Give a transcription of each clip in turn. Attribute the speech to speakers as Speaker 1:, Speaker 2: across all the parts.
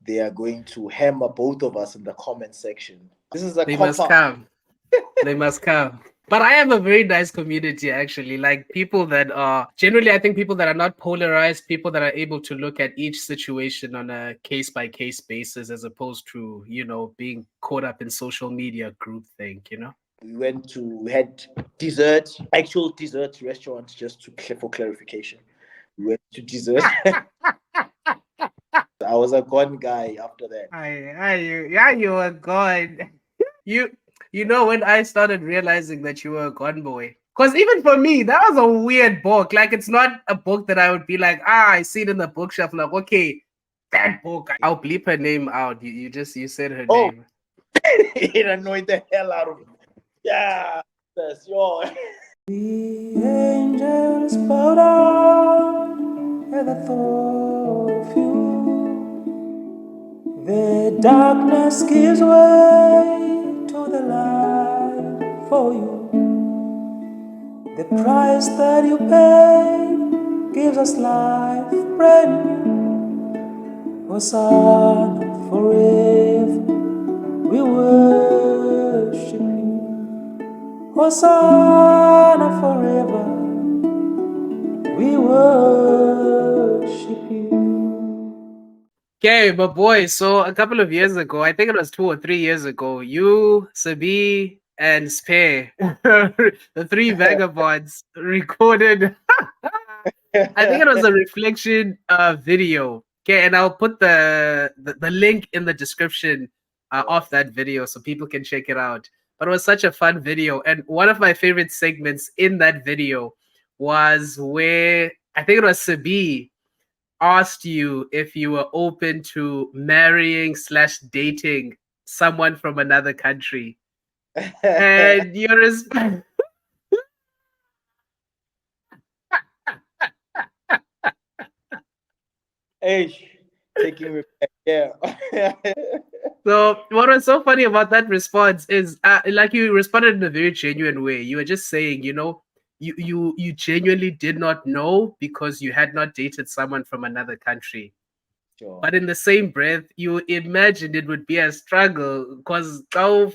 Speaker 1: they are going to hammer both of us in the comment section. This is a
Speaker 2: They
Speaker 1: cop
Speaker 2: must
Speaker 1: out.
Speaker 2: come. They must come. But I have a very nice community, actually. Like people that are generally, I think people that are not polarized, people that are able to look at each situation on a case by case basis, as opposed to, being caught up in social media groupthink.
Speaker 1: We had dessert, actual dessert restaurants, just for clarification. We went to dessert. I was a gone guy after that.
Speaker 2: You were gone. You when I started realizing that you were a gone boy. Because even for me, that was a weird book. Like it's not a book that I would be like, I see it in the bookshelf. Like, okay, that book. I'll bleep her name out. You said her
Speaker 1: Oh,
Speaker 2: name.
Speaker 1: it annoyed the hell out of me. Yeah, that's yours. The angels bow down at the thought of you. The darkness gives way to the light for you. The price that you pay gives us life brand new. Hosanna forever, we worship you. Hosanna forever, we worship you.
Speaker 2: Okay, but boy, so a couple of years ago, I think it was 2 or 3 years ago, you, Sabi, and Spare, the three vagabonds, recorded. I think it was a reflection video. Okay, and I'll put the link in the description of that video so people can check it out. But it was such a fun video, and one of my favorite segments in that video was where I think it was Sabi asked you if you were open to marrying/dating someone from another country. And your response.
Speaker 1: Hey, taking me back. Yeah.
Speaker 2: So what was so funny about that response is like you responded in a very genuine way. You were just saying, you genuinely did not know because you had not dated someone from another country.
Speaker 1: Sure.
Speaker 2: But in the same breath, you imagined it would be a struggle because like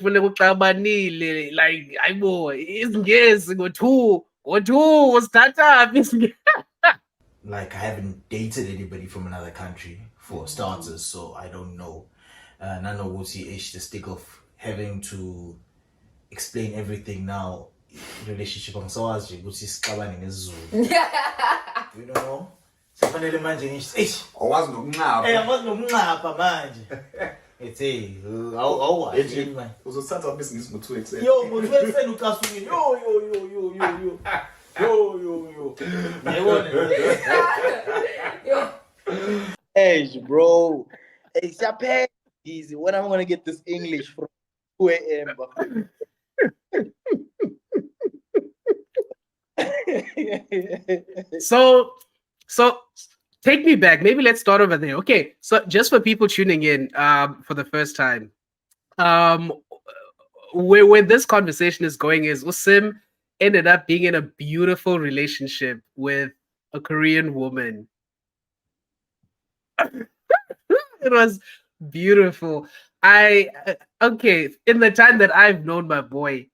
Speaker 2: ayibo isingesi ngo-two was startup.
Speaker 3: Like I haven't dated anybody from another country for starters, so I don't know. Nanoguti ish the stick of having to explain everything now. Relationship angisawazi ukuthi sixabane ngesiZulu. You know? Sifanele manje ngithi
Speaker 4: awazi nokunqaba.
Speaker 1: Awazi nokunqaba manje.
Speaker 3: Ethi awuwazi manje.
Speaker 4: Uzothatha business ngo2 ekuseni.
Speaker 1: Yo, ngo2 ekuseni ucasukile. Yo. Hey, bro. Hey, siyaphela easy. When am I gonna get this English from 2 a.m.?
Speaker 2: So take me back. Maybe let's start over there. Okay, so just for people tuning in for the first time, where this conversation is going is Usim ended up being in a beautiful relationship with a Korean woman. It was beautiful. Okay, in the time that I've known my boy,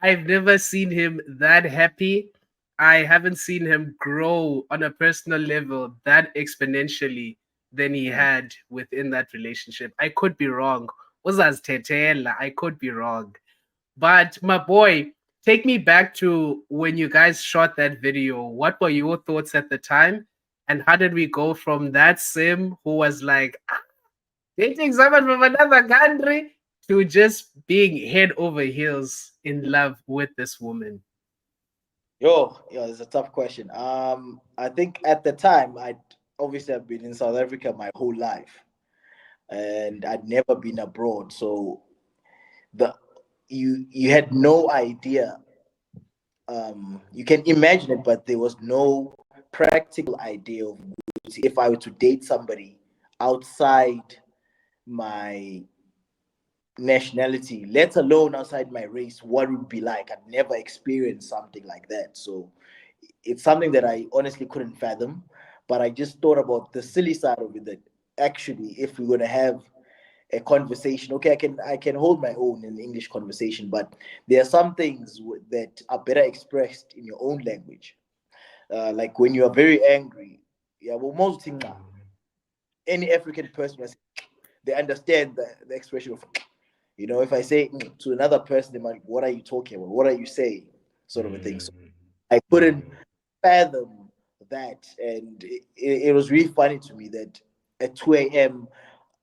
Speaker 2: I've never seen him that happy. I haven't seen him grow on a personal level that exponentially than he had within that relationship. I could be wrong. Uzazithetela, I could be wrong. But my boy, take me back to when you guys shot that video. What were your thoughts at the time? And how did we go from that Sim who was like, dating someone from another country to just being head over heels in love with this woman?
Speaker 1: Yo, it's a tough question. I think at the time obviously I've been in South Africa my whole life, and I'd never been abroad. So the you had no idea. You can imagine it, but there was no practical idea of if I were to date somebody outside my nationality, let alone outside my race, what it would be like. I'd never experienced something like that. So it's something that I honestly couldn't fathom. But I just thought about the silly side of it that actually, if we're gonna have a conversation, okay, I can hold my own in English conversation, but there are some things that are better expressed in your own language. Like when you are very angry, yeah, well, most things, any African person, they understand the expression of, if I say to another person, they might, what are you talking about? What are you saying? Sort of a thing. So I couldn't fathom that. And it was really funny to me that at 2 a.m.,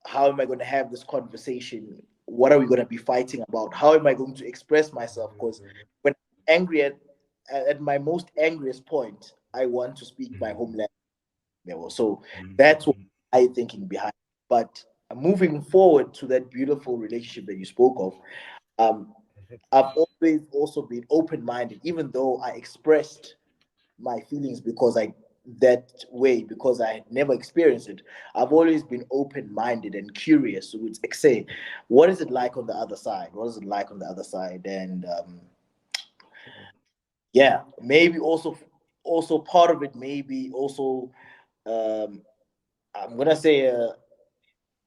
Speaker 1: how am I going to have this conversation? What are we going to be fighting about? How am I going to express myself? Because when I'm angry at my most angriest point, I want to speak my homeland level. So that's what I thinking behind. But moving forward to that beautiful relationship that you spoke of, um, I've always also been open minded, even though I expressed my feelings because I that way because I had never experienced it. I've always been open minded and curious. So it's like say, what is it like on the other side? What is it like on the other side? And yeah, maybe also part of it, maybe also um, I'm gonna say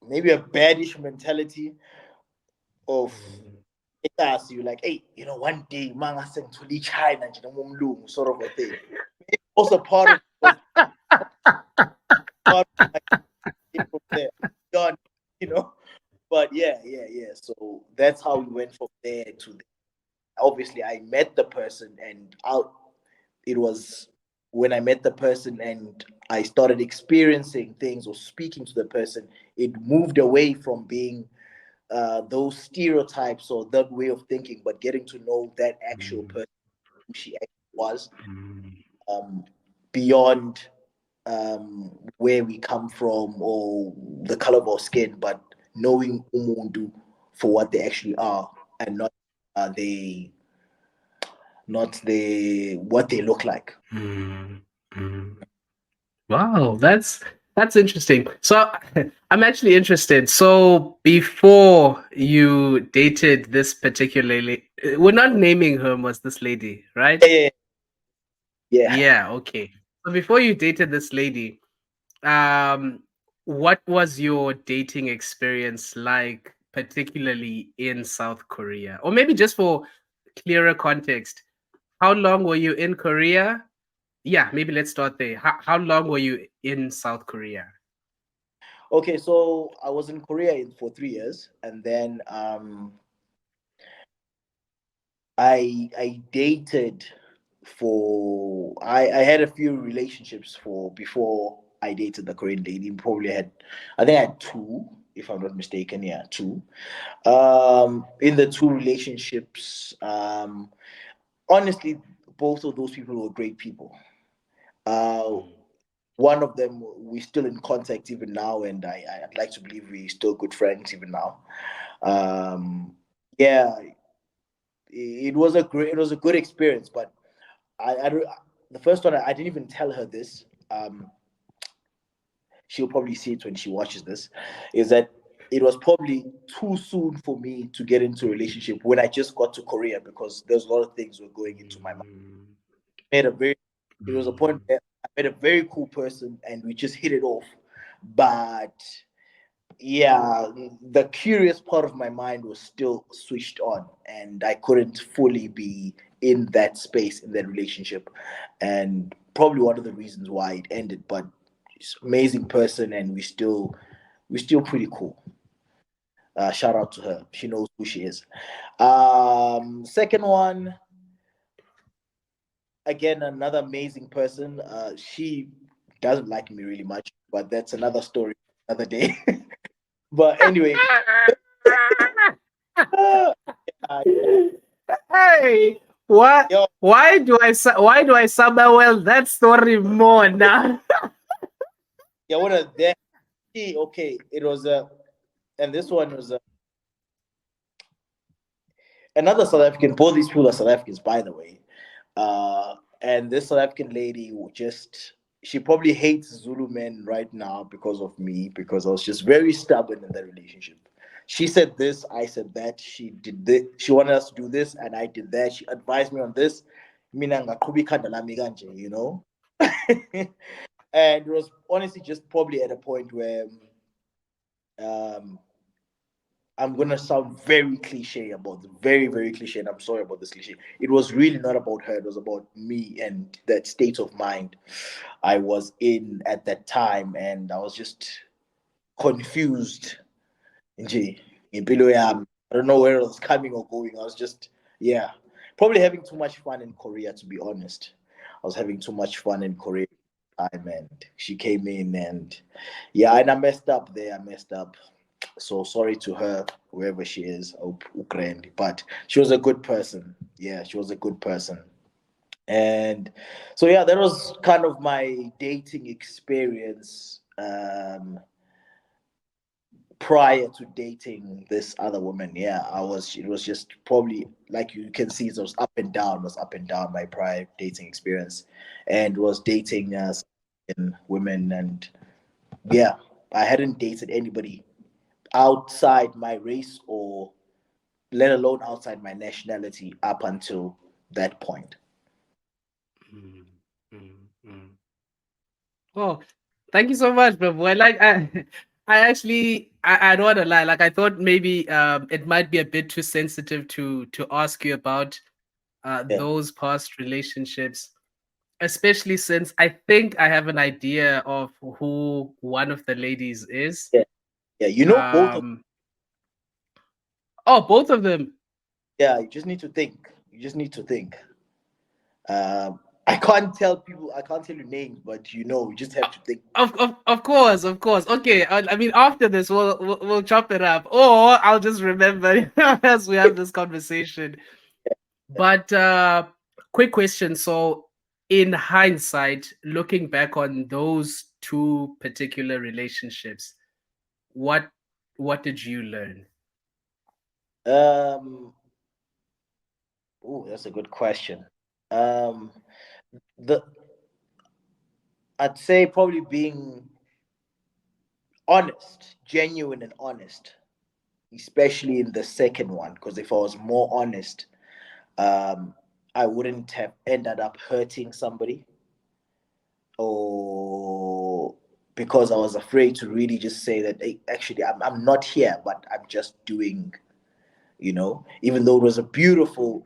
Speaker 1: maybe a baddish mentality of us. You like, hey, one day, man, I sing to China, sort of a thing. Also, part of it was part of like, from there, done, you know. But yeah. So that's how we went from there to there. Obviously, I met the person, and out it was when I met the person and I started experiencing things or speaking to the person. It moved away from being those stereotypes or that way of thinking, but getting to know that actual person who she actually was, um, beyond where we come from or the color of our skin, but knowing umundu for what they actually are and not they not the what they look like.
Speaker 2: Wow, that's interesting. So I'm actually interested. So before you dated this particularly, we're not naming her was this lady, right?
Speaker 1: Yeah, yeah.
Speaker 2: Yeah, okay. So before you dated this lady, um, what was your dating experience like, particularly in South Korea? Or maybe just for clearer context, how long were you in Korea? Yeah, maybe let's start there. How long were you in South Korea?
Speaker 1: Okay, so I was in Korea for 3 years, and then I dated for I had a few relationships for before I dated the Korean lady. Probably had I think I had two, if I'm not mistaken. Yeah, two. In the two relationships, honestly, both of those people were great people. Uh, one of them we're still in contact even now, and I'd like to believe we're still good friends even now. Yeah, it was a good experience, but I don't, the first one I didn't even tell her this. She'll probably see it when she watches this. Is that it was probably too soon for me to get into a relationship when I just got to Korea because there's a lot of things were going into my mind. Made a very It was a point where I met a very cool person and we just hit it off, but yeah, the curious part of my mind was still switched on, and I couldn't fully be in that space in that relationship, and probably one of the reasons why it ended. But she's an amazing person, and we're still pretty cool. Shout out to her; she knows who she is. Second one, again, another amazing person. She doesn't like me really much, but that's another story, another day. But anyway. Yeah.
Speaker 2: Hey, what?
Speaker 1: Yo,
Speaker 2: Why do I somehow well that story more now?
Speaker 1: yeah, what a that okay. It was and this one was another South African. Both these people are South Africans, by the way. And this South African lady she probably hates Zulu men right now because of me, because I was just very stubborn in that relationship. She said this, I said that. She did this. She wanted us to do this, and I did that. She advised me on this. Mina ngaqhuba ikhanda lami kanje. And it was honestly just probably at a point where um, I'm gonna sound very cliche about very very cliche, and I'm sorry about this cliche. It was really not about her. It was about me and that state of mind I was in at that time, and I was just confused. Nje, impilo yami. I don't know where it was coming or going. I was just, yeah, probably having too much fun in Korea. To be honest, I was having too much fun in Korea time, and she came in, and yeah, and I messed up there. I messed up. So sorry to her, wherever she is, Ukraine. But she was a good person. Yeah, she was a good person. And so yeah, that was kind of my dating experience prior to dating this other woman. Yeah, I was. It was just probably like you can see, it was up and down. It was up and down my prior dating experience, and was dating women, and yeah, I hadn't dated anybody outside my race or let alone outside my nationality up until that point.
Speaker 2: Mm, mm. Oh, thank you so much, bro. Boy. Like I actually I don't want to lie. Like I thought maybe it might be a bit too sensitive to ask you about
Speaker 1: Yeah,
Speaker 2: those past relationships, especially since I think I have an idea of who one of the ladies is.
Speaker 1: yeah, yeah. You know both of.
Speaker 2: Um, oh, both of them.
Speaker 1: Yeah, you just need to think. You just need to think. I can't tell people. I can't tell you names, but you know, you just have to think.
Speaker 2: Of course, of course. Okay, I mean, after this, we'll chop it up, or I'll just remember as we have this conversation. But quick question. So, in hindsight, looking back on those two particular relationships, what what did you learn?
Speaker 1: Um, oh, that's a good question. Um, the I'd say probably being honest, genuine, and honest, especially in the second one. Because if I was more honest, um, I wouldn't have ended up hurting somebody, or because I was afraid to really just say that, hey, actually, I'm not here, but I'm just doing, even though it was a beautiful,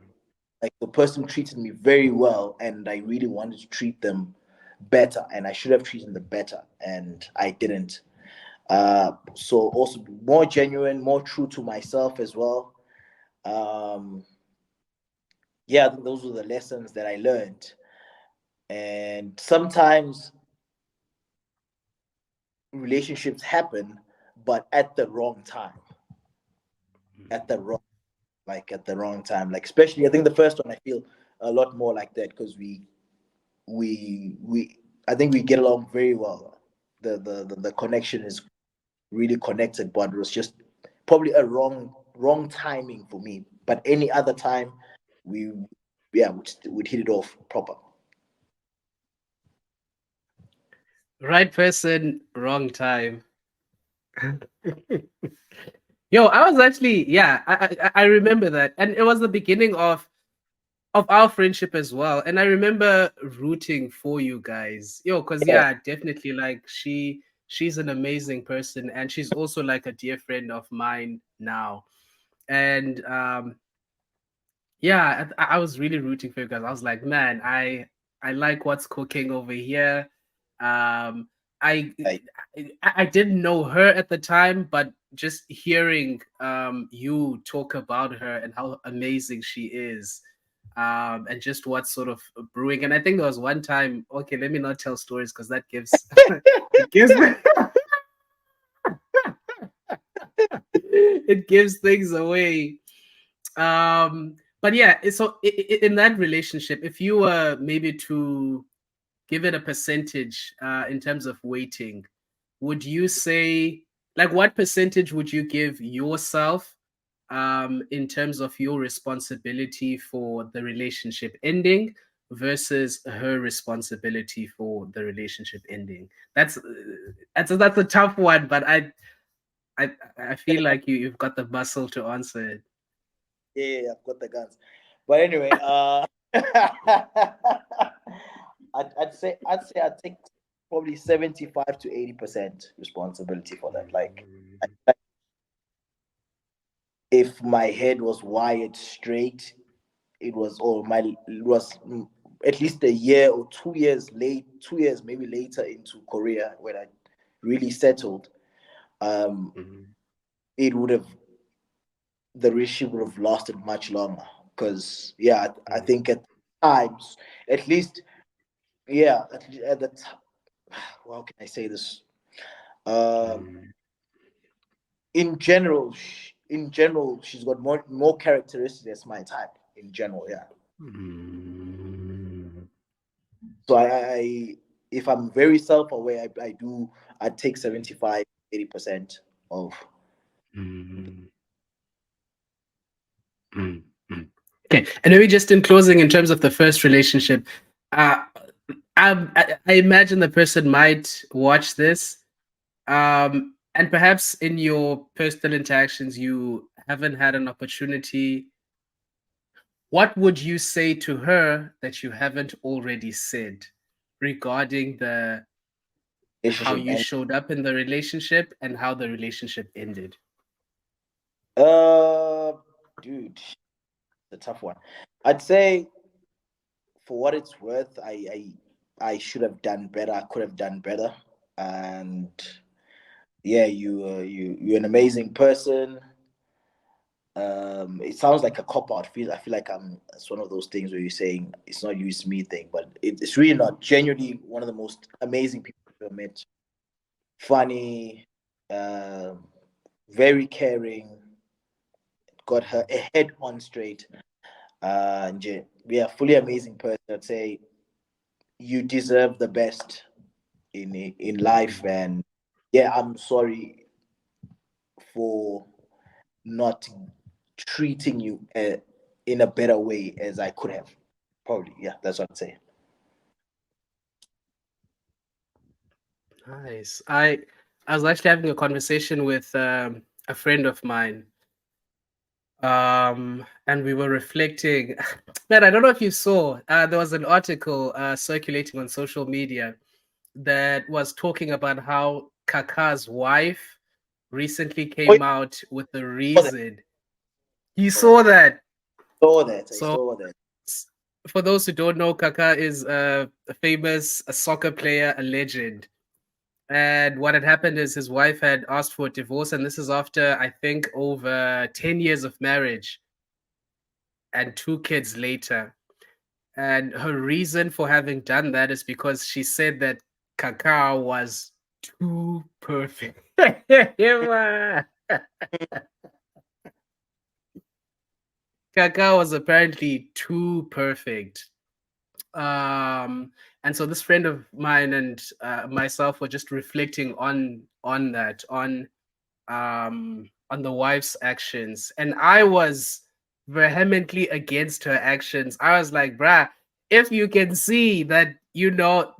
Speaker 1: like the person treated me very well, and I really wanted to treat them better, and I should have treated them better, and I didn't. So also be more genuine, more true to myself as well. Um, yeah, I think those were the lessons that I learned. And sometimes relationships happen, but at the wrong time, at the wrong, like at the wrong time. Like especially, I think the first one, I feel a lot more like that because we I think we get along very well. The connection is really connected, but it was just probably a wrong timing for me. But any other time, we yeah would hit it off proper.
Speaker 2: Right person, wrong time. Yo, I was actually, yeah, I remember that, and it was the beginning of our friendship as well. And I remember rooting for you guys, yo, because
Speaker 1: Yeah,
Speaker 2: yeah, definitely, like she's an amazing person, and she's also like a dear friend of mine now. And yeah, I was really rooting for you guys. I was like, man, I like what's cooking over here. Um, I
Speaker 1: I,
Speaker 2: I didn't know her at the time, but just hearing you talk about her and how amazing she is, and just what sort of brewing. And I think there was one time. Okay, let me not tell stories because that gives it gives it gives things away. But yeah, so in that relationship, if you were maybe to give it a percentage in terms of weighting, would you say, like, what percentage would you give yourself in terms of your responsibility for the relationship ending versus her responsibility for the relationship ending? That's a tough one, but I feel like you've got the muscle to answer it.
Speaker 1: yeah, I've got the guns. But anyway, I'd say I'd take probably 75 to 80% responsibility for that. Like,
Speaker 2: Mm,
Speaker 1: if my head was wired straight, it was all my it was at least a year or 2 years late, 2 years maybe later into Korea when I really settled. Um,
Speaker 2: mm,
Speaker 1: it would have the relationship would have lasted much longer because yeah, I
Speaker 2: mm,
Speaker 1: think at times, at least yeah, at the time, how can I say this? Um,
Speaker 2: mm,
Speaker 1: in general, she's got more characteristics as my type. In general, yeah.
Speaker 2: mm,
Speaker 1: So if I'm very self-aware, I take 75, 80% of.
Speaker 2: mm, mm, mm. Okay, and maybe just in closing, in terms of the first relationship, uh, I imagine the person might watch this, and perhaps in your personal interactions, you haven't had an opportunity. What would you say to her that you haven't already said regarding the how
Speaker 1: Relationship
Speaker 2: you
Speaker 1: and
Speaker 2: showed up in the relationship and how the relationship ended?
Speaker 1: uh dude, the tough one. I'd say for what it's worth, I should have done better. I could have done better. And yeah, you're an amazing person. It sounds like a cop out. I feel like it's one of those things where you're saying it's not you, it's me thing, but it's really not. Genuinely one of the most amazing people I've ever met. Funny, um, very caring, got her head on straight. Yeah, fully amazing person. I'd say you deserve the best in life,
Speaker 2: Mm.
Speaker 1: and yeah, I'm sorry for not treating you in a better way as I could have. Probably, yeah, that's what I'd say.
Speaker 2: Nice. I was actually having a conversation with a friend of mine, and we were reflecting. Man, I don't know if you saw. There was an article circulating on social media that was talking about how Kaka's wife recently
Speaker 1: Oh, yeah,
Speaker 2: came out with the
Speaker 1: I saw that.
Speaker 2: reason. He
Speaker 1: I saw that.
Speaker 2: saw that.
Speaker 1: Saw that. I
Speaker 2: So,
Speaker 1: saw that.
Speaker 2: for those who don't know, Kaka is a famous soccer player, a legend. And what had happened is his wife had asked for a divorce, and this is after, I think, over 10 years of marriage and two kids later. And her reason for having done that is because she said that Kaka was too perfect. Kaka was apparently too perfect. Um, and so this friend of mine and myself were just reflecting on that, on the wife's actions, and I was vehemently against her actions. I was like, bruh, if you can see that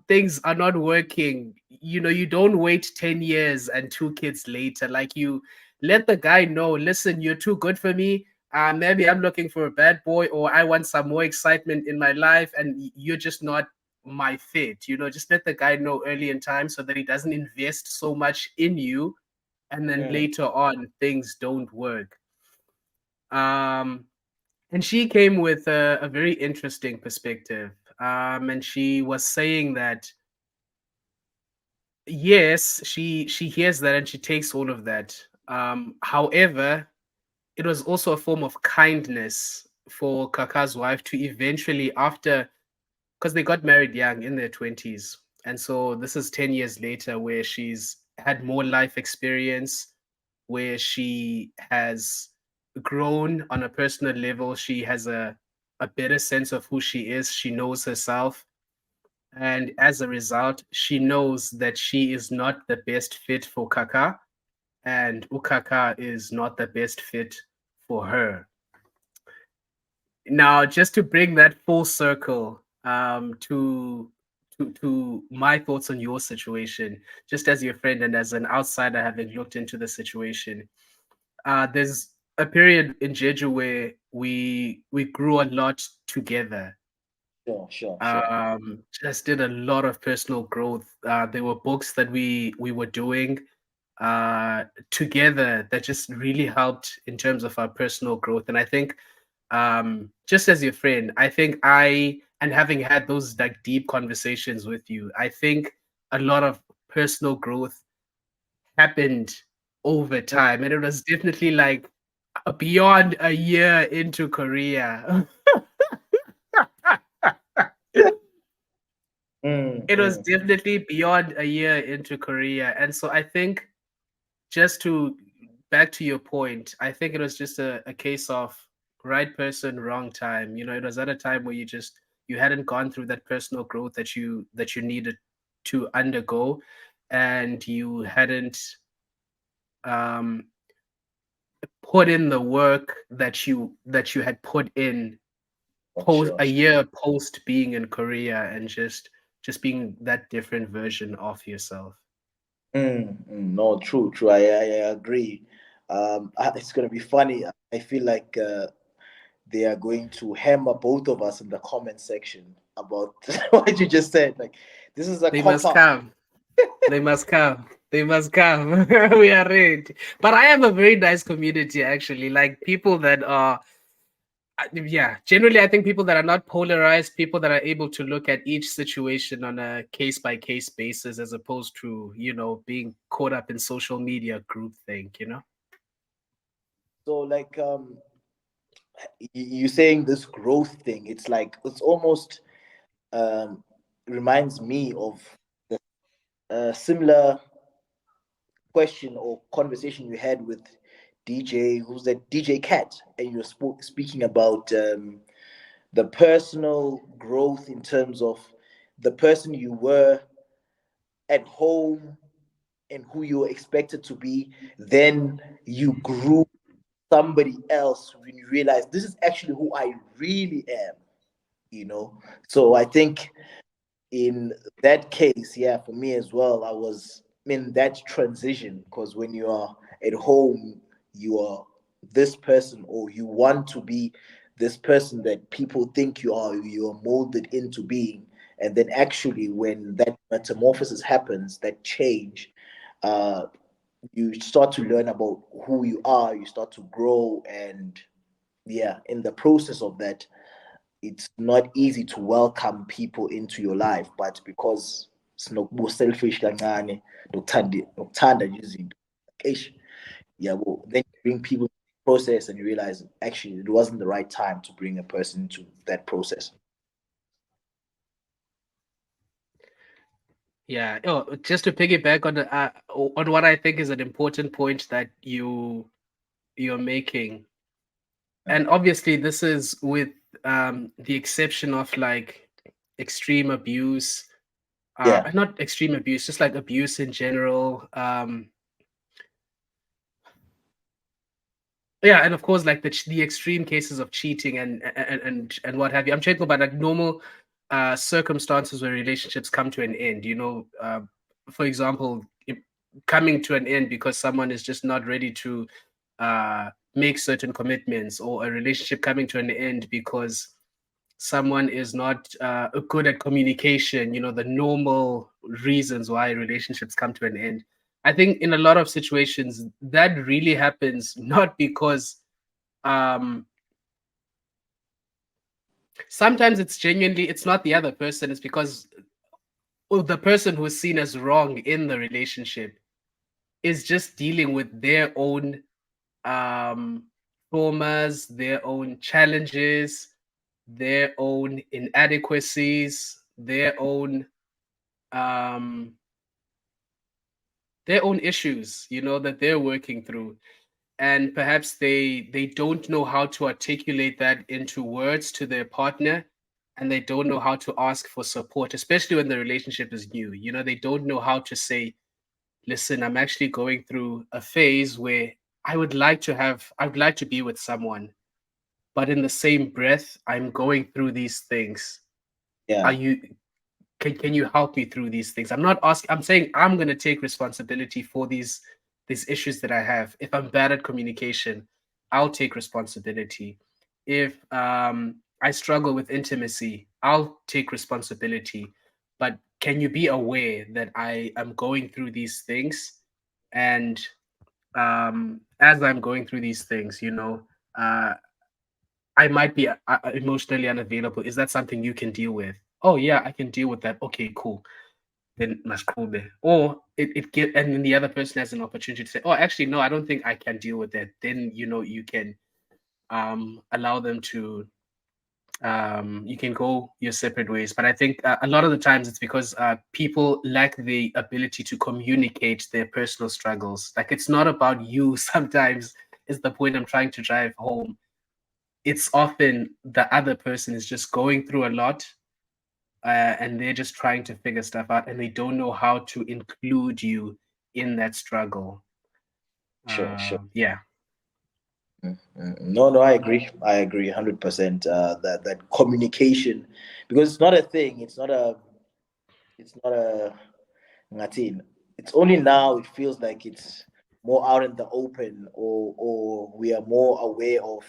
Speaker 2: things are not working, you don't wait 10 years and two kids later. Like, you let the guy know, listen, you're too good for me. Maybe I'm looking for a bad boy, or I want some more excitement in my life, and you're just not my fit. Just let the guy know early in time so that he doesn't invest so much in you, and then
Speaker 1: Mm,
Speaker 2: later on things don't work. um and she came with a very interesting perspective, and she was saying that yes, she hears that and she takes all of that. However, it was also a form of kindness for Kaka's wife to eventually, after, because they got married young in their 20s, and so this is 10 years later, where she's had more life experience, where she has grown on a personal level. She has a better sense of who she is. She knows herself. And as a result, she knows that she is not the best fit for Kaka, and Ukaka is not the best fit for her. Now, just to bring that full circle, to my thoughts on your situation, just as your friend and as an outsider having looked into the situation, there's a period in Jeju where we grew a lot together,
Speaker 1: Sure.
Speaker 2: Just did a lot of personal growth. There were books that we were doing together that just really helped in terms of our personal growth. And I think, just as your friend, I think and having had those like deep conversations with you, I think a lot of personal growth happened over time, and it was definitely like beyond a year into Korea. It was
Speaker 1: Mm.
Speaker 2: definitely beyond a year into Korea. And so I think, just to back to your point, I think it was just a case of right person, wrong time. You know, it was at a time where you hadn't gone through that personal growth that you needed to undergo, and you hadn't um put in the work that you had put in post
Speaker 1: Sure.
Speaker 2: a year post being in Korea, and just being that different version of yourself.
Speaker 1: No, true. I agree. It's gonna be funny. I feel like they are going to hammer both of us in the comment section about what you just said. Like, this is a
Speaker 2: They
Speaker 1: cop
Speaker 2: must
Speaker 1: out.
Speaker 2: come. They must come. They must come. We are ready. But I have a very nice community, actually. Like people that are, yeah, generally, I think people that are not polarized, people that are able to look at each situation on a case by case basis, as opposed to, being caught up in social media groupthink.
Speaker 1: So, like, you saying this growth thing, it's like it's almost um reminds me of the similar question or conversation you had with DJ, who's that DJ Cat, and you were speaking about the personal growth in terms of the person you were at home and who you were expected to be. Then you grew somebody else when you realize this is actually who I really am, you know. So I think in that case, yeah, for me as well, I was in that transition because when you are at home, you are this person, or you want to be this person that people think you are molded into being. And then actually, when that metamorphosis happens, that change, uh, you start to learn about who you are, you start to grow. And yeah, in the process of that, it's not easy to welcome people into your life, but because sinokuba selfish kancane nokuthanda nje izinto, eish, yabo, then you bring people into the process and you realize actually it wasn't the right time to bring a person into that process.
Speaker 2: Yeah. Oh, just to piggyback on what I think is an important point that you're making, and obviously this is with the exception of like extreme abuse,
Speaker 1: Yeah,
Speaker 2: not extreme abuse, just like abuse in general. Yeah, and of course, like the extreme cases of cheating and what have you. I'm talking about like normal circumstances where relationships come to an end. For example, coming to an end because someone is just not ready to make certain commitments, or a relationship coming to an end because someone is not good at communication. The normal reasons why relationships come to an end. I think in a lot of situations that really happens not because um sometimes it's not the other person, it's because the person who's seen as wrong in the relationship is just dealing with their own um traumas, their own challenges, their own inadequacies, um their own issues, that they're working through. And perhaps they don't know how to articulate that into words to their partner, and they don't know how to ask for support, especially when the relationship is new. They don't know how to say, listen, I'm actually going through a phase where I would like to be with someone, but in the same breath I'm going through these things. Are
Speaker 1: yeah,
Speaker 2: you can you help me through these things? I'm not asking, I'm saying I'm going to take responsibility for these issues that I have. If I'm bad at communication, I'll take responsibility. If I struggle with intimacy, I'll take responsibility, but can you be aware that I am going through these things, and as I'm going through these things, uh, I might be emotionally unavailable. Is that something you can deal with? Oh yeah, I can deal with that. Okay, cool. Then mashkube. Or it get and then the other person has an opportunity to say, oh, actually, no, I don't think I can deal with that. Then you can allow them to you can go your separate ways. But I think a lot of the times it's because people lack the ability to communicate their personal struggles. Like it's not about you. Sometimes is the point I'm trying to drive home. It's often the other person is just going through a lot, and they're just trying to figure stuff out, and they don't know how to include you in that struggle.
Speaker 1: Sure, sure.
Speaker 2: Yeah.
Speaker 1: No, no, I agree. I agree 100%. That communication, because it's not a thing. It's not a ngatin. It's only now it feels like it's more out in the open, or we are more aware of,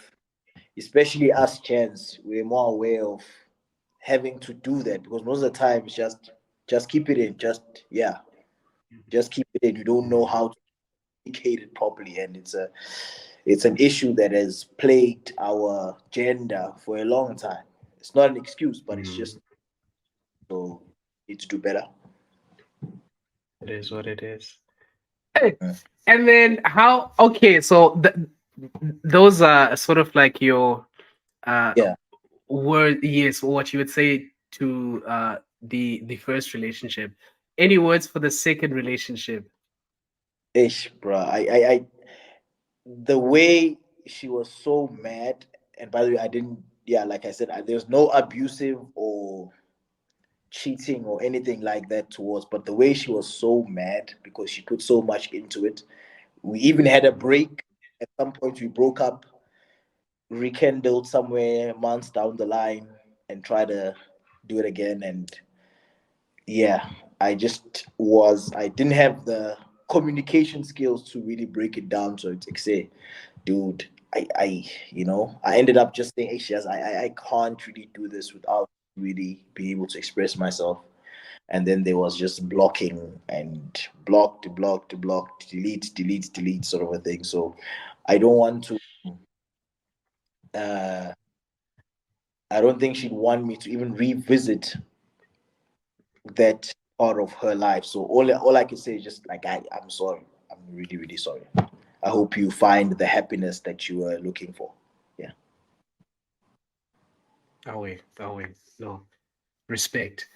Speaker 1: especially us chance. We're more aware of having to do that, because most of the time it's just keep it in. Just keep it in. You don't know how to communicate it properly, and it's an issue that has plagued our gender for a long time. It's not an excuse, but it's
Speaker 2: Mm,
Speaker 1: just so need to do better.
Speaker 2: it is what it is. Hey,
Speaker 1: Mm.
Speaker 2: and then how? Okay, so those are sort of like your uh
Speaker 1: Yeah.
Speaker 2: word. Yes, what you would say to the first relationship. Any words for the second relationship?
Speaker 1: Ish, bro. The way she was so mad, and by the way, I didn't. Yeah, like I said, there's no abusive or cheating or anything like that towards, but the way she was so mad because she put so much into it. We even had a break. At some point, we broke up, rekindled somewhere months down the line, and try to do it again. And yeah, I didn't have the communication skills to really break it down. So it's like, say, dude, I ended up just saying, hey, Shaz, I can't really do this without really being able to express myself. And then there was just blocking and blocked, delete sort of a thing. So I don't want to, uh, I don't think she'd want me to even revisit that part of her life. So all I can say is just like I'm sorry. I'm really, really sorry. I hope you find the happiness that you were looking for. Yeah.
Speaker 2: Oh wait, oh wait, no respect.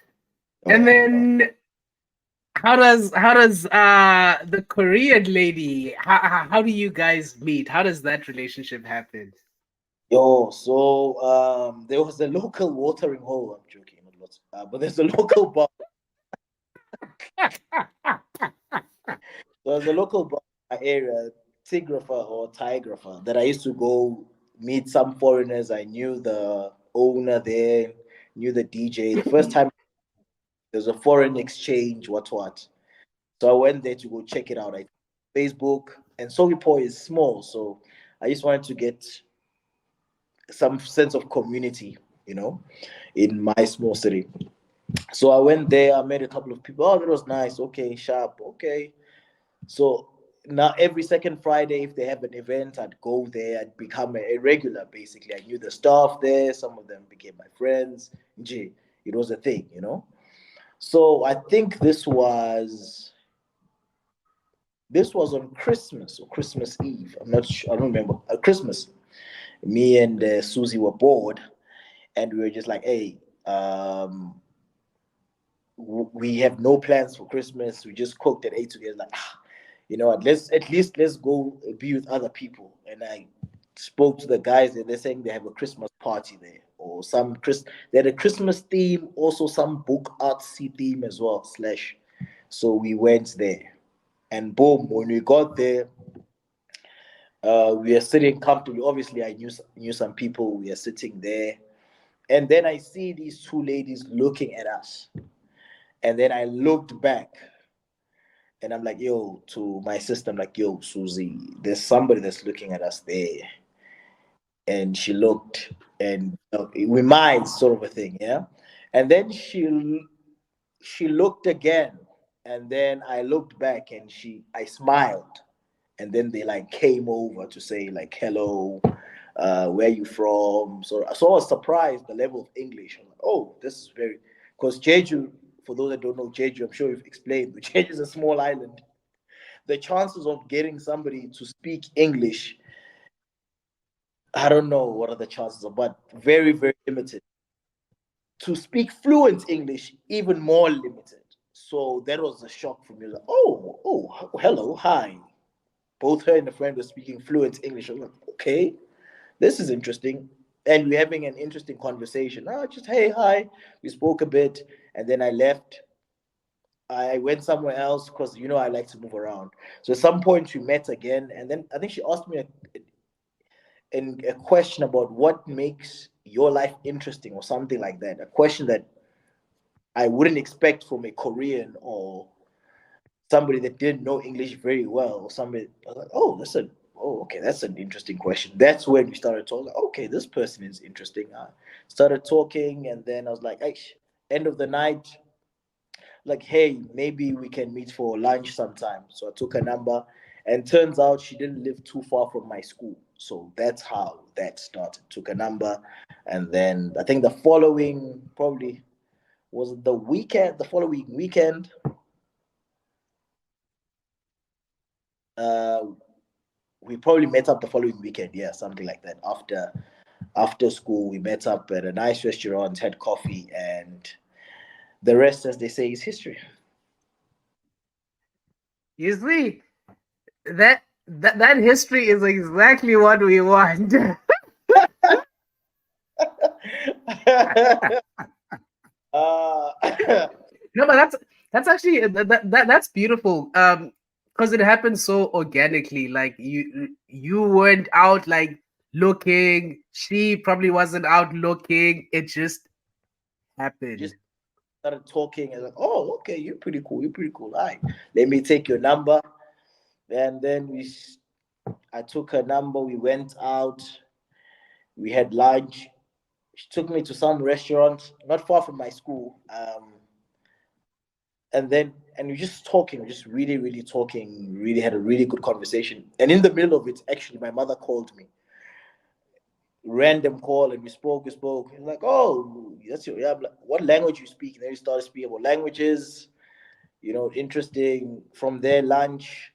Speaker 2: And
Speaker 1: Oh,
Speaker 2: then how does the Korean lady, how do you guys meet? How does that relationship happen?
Speaker 1: yo, so there was a local watering hole. I'm joking, not lots, but there's a local bar. There's a local bar in my area, Tigrapher or Tigrapher, that I used to go meet some foreigners. I knew the owner there, knew the DJ. The first time there's a foreign exchange, what. So I went there to go check it out. I Facebook, and Sogipo is small, so I just wanted to get some sense of community, you know, in my small city. So I went there. I met a couple of people. Oh, that was nice. Okay, sharp. Okay. So now every second Friday, if they have an event, I'd go there. I'd become a regular. Basically, I knew the staff there. Some of them became my friends. Gee, it was a thing. So I think this was on Christmas or Christmas Eve. I'm not sure. I don't remember. Christmas. Me and Susie were bored, and we were just like, "Hey, we have no plans for Christmas. We just cooked and ate together. Like, what? Let's go be with other people." And I spoke to the guys, and they're saying they have a Christmas party there, or they had a Christmas theme, also some book artsy theme as well. Slash. So we went there, and boom, when we got there, we are sitting comfortably. Obviously, I knew some people. We are sitting there, and then I see these two ladies looking at us, and then I looked back, and I'm like, yo, to my sister, I'm like, yo, Susie, there's somebody that's looking at us there. And she looked, and we mind sort of a thing, yeah. And then she looked again, and then I looked back, and I smiled, and then they like came over to say like hello, where you from? So I was surprised the level of English. I'm like, oh, this is very, because Jeju, for those that don't know Jeju, I'm sure you've explained, but Jeju is a small island. The chances of getting somebody to speak English, I don't know what are the chances of, but very, very limited. To speak fluent English, even more limited. So that was a shock for me. Like, hello, hi. Both her and the friend were speaking fluent English. I was like, okay, this is interesting. And we're having an interesting conversation. Just hey, hi. We spoke a bit, and then I left. I went somewhere else because I like to move around. So at some point we met again, and then I think she asked me a question about what makes your life interesting or something like that. A question that I wouldn't expect from a Korean or somebody that didn't know English very well. Or somebody, I was like, okay, that's an interesting question. That's when we started talking. Like, okay, this person is interesting. I started talking, and then I was like, hey, end of the night, like, hey, maybe we can meet for lunch sometime. So I took her number, and turns out she didn't live too far from my school. So that's how that started. Took a number, and then I think the following, probably was it the following weekend, uh, we probably met up the following weekend, yeah, something like that. After school, we met up at a nice restaurant, had coffee, and the rest, as they say, is history.
Speaker 2: You see, that history is exactly what we want.
Speaker 1: uh,
Speaker 2: No, but that's actually that's beautiful. Because it happened so organically. Like you weren't out like looking. She probably wasn't out looking. It just happened.
Speaker 1: just started talking and like, oh, okay, you're pretty cool. You're pretty cool. All right, let me take your number. And then I took her number. We went out. We had lunch. She took me to some restaurant not far from my school. And we're just talking, just really, really talking, really had a really good conversation. And in the middle of it, actually, my mother called me, random call, and we spoke. He's like, oh, that's your, yeah. I'm like, what language you speak? And then we started speaking about languages, interesting. From there, lunch,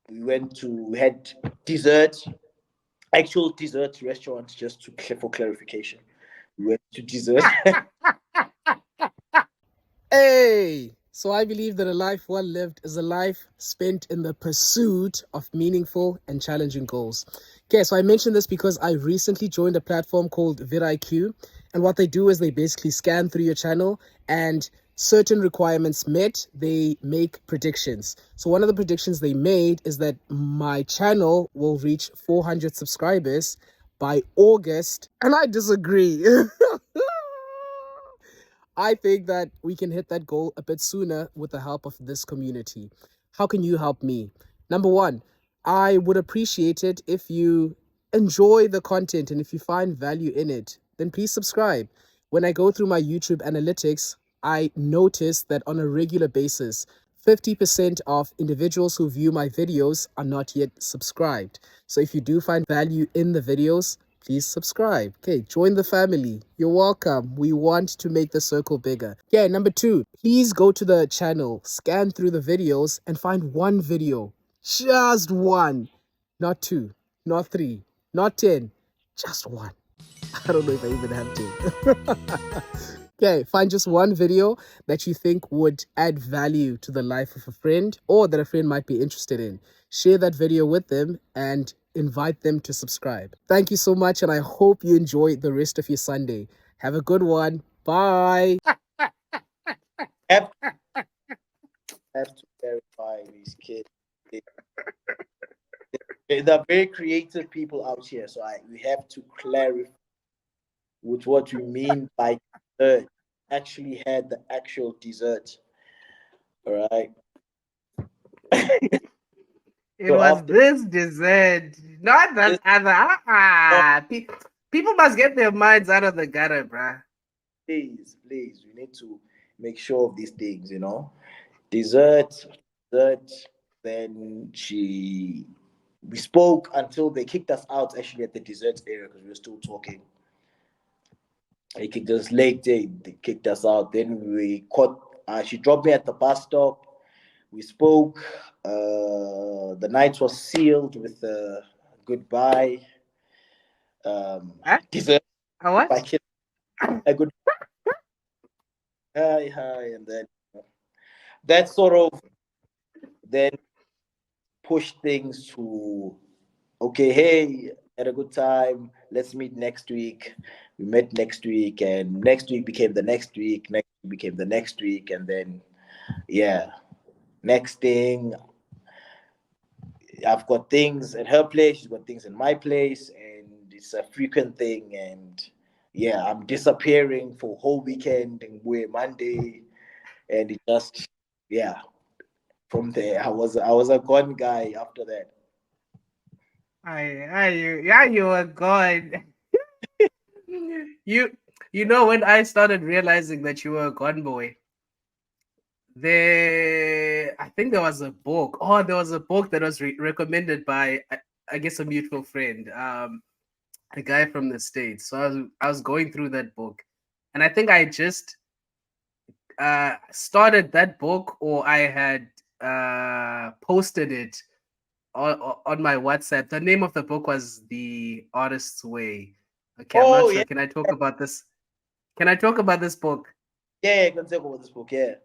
Speaker 1: we had dessert, actual dessert restaurants, just for clarification. We went to dessert.
Speaker 2: Hey! So I believe that a life well lived is a life spent in the pursuit of meaningful and challenging goals. Okay, so I mentioned this because I recently joined a platform called vidIQ, and what they do is they basically scan through your channel, and certain requirements met, they make predictions. So one of the predictions they made is that my channel will reach 400 subscribers by August, and I disagree. I think that we can hit that goal a bit sooner with the help of this community. How can you help me? Number one, I would appreciate it if you enjoy the content, and if you find value in it, then please subscribe. When I go through my YouTube analytics, I notice that on a regular basis, 50% of individuals who view my videos are not yet subscribed. So if you do find value in the videos, please subscribe. Okay, join the family. You're welcome. We want to make the circle bigger. Yeah, number two, please go to the channel, scan through the videos, and find one video. Just one. Not two, not three, not 10. Just one. I don't know if I even have to. Okay, find just one video that you think would add value to the life of a friend or that a friend might be interested in. Share that video with them and invite them to subscribe. Thank you so much, and I hope you enjoy the rest of your Sunday. Have a good one. Bye.
Speaker 1: have, have to verify these kids. They're very creative people out here, so we have to clarify with what we mean by dessert. Actually, had the actual dessert. All right.
Speaker 2: It
Speaker 1: So
Speaker 2: was
Speaker 1: after
Speaker 2: this dessert, not that
Speaker 1: this,
Speaker 2: other.
Speaker 1: oh,
Speaker 2: People must get their minds out of the gutter, bruh.
Speaker 1: please, we need to make sure of these things, Dessert, dessert. Then we spoke until they kicked us out actually at the dessert area because we were still talking. They kicked us late. They kicked us out. Then we caught. She dropped me at the bus stop. We spoke. The night was sealed with a goodbye.
Speaker 2: Huh?
Speaker 1: Dessert
Speaker 2: A what?
Speaker 1: by kiss. A good hi, hi, and then that sort of then pushed things to okay, hey, had a good time. Let's meet next week. We met next week, and next week became the next week. Next week became the next week, and then yeah, next thing, I've got things at her place. She's got things in my place, and it's a frequent thing. And yeah, I'm disappearing for a whole weekend and we're Monday, and it just yeah. From there, I was a gone guy after that.
Speaker 2: You were gone. You you know when I started realizing that you were a gone boy, I think there was a book. Oh, there was a book that was recommended by I guess a mutual friend, a guy from the States. So I was going through that book, and I think I just started that book, or I had posted it on my WhatsApp. The name of the book was The Artist's Way. Okay, I'm not
Speaker 1: Oh
Speaker 2: sure.
Speaker 1: yeah,
Speaker 2: Can I talk about this? Can I talk about this book?
Speaker 1: yeah, I can talk about this book. Yeah.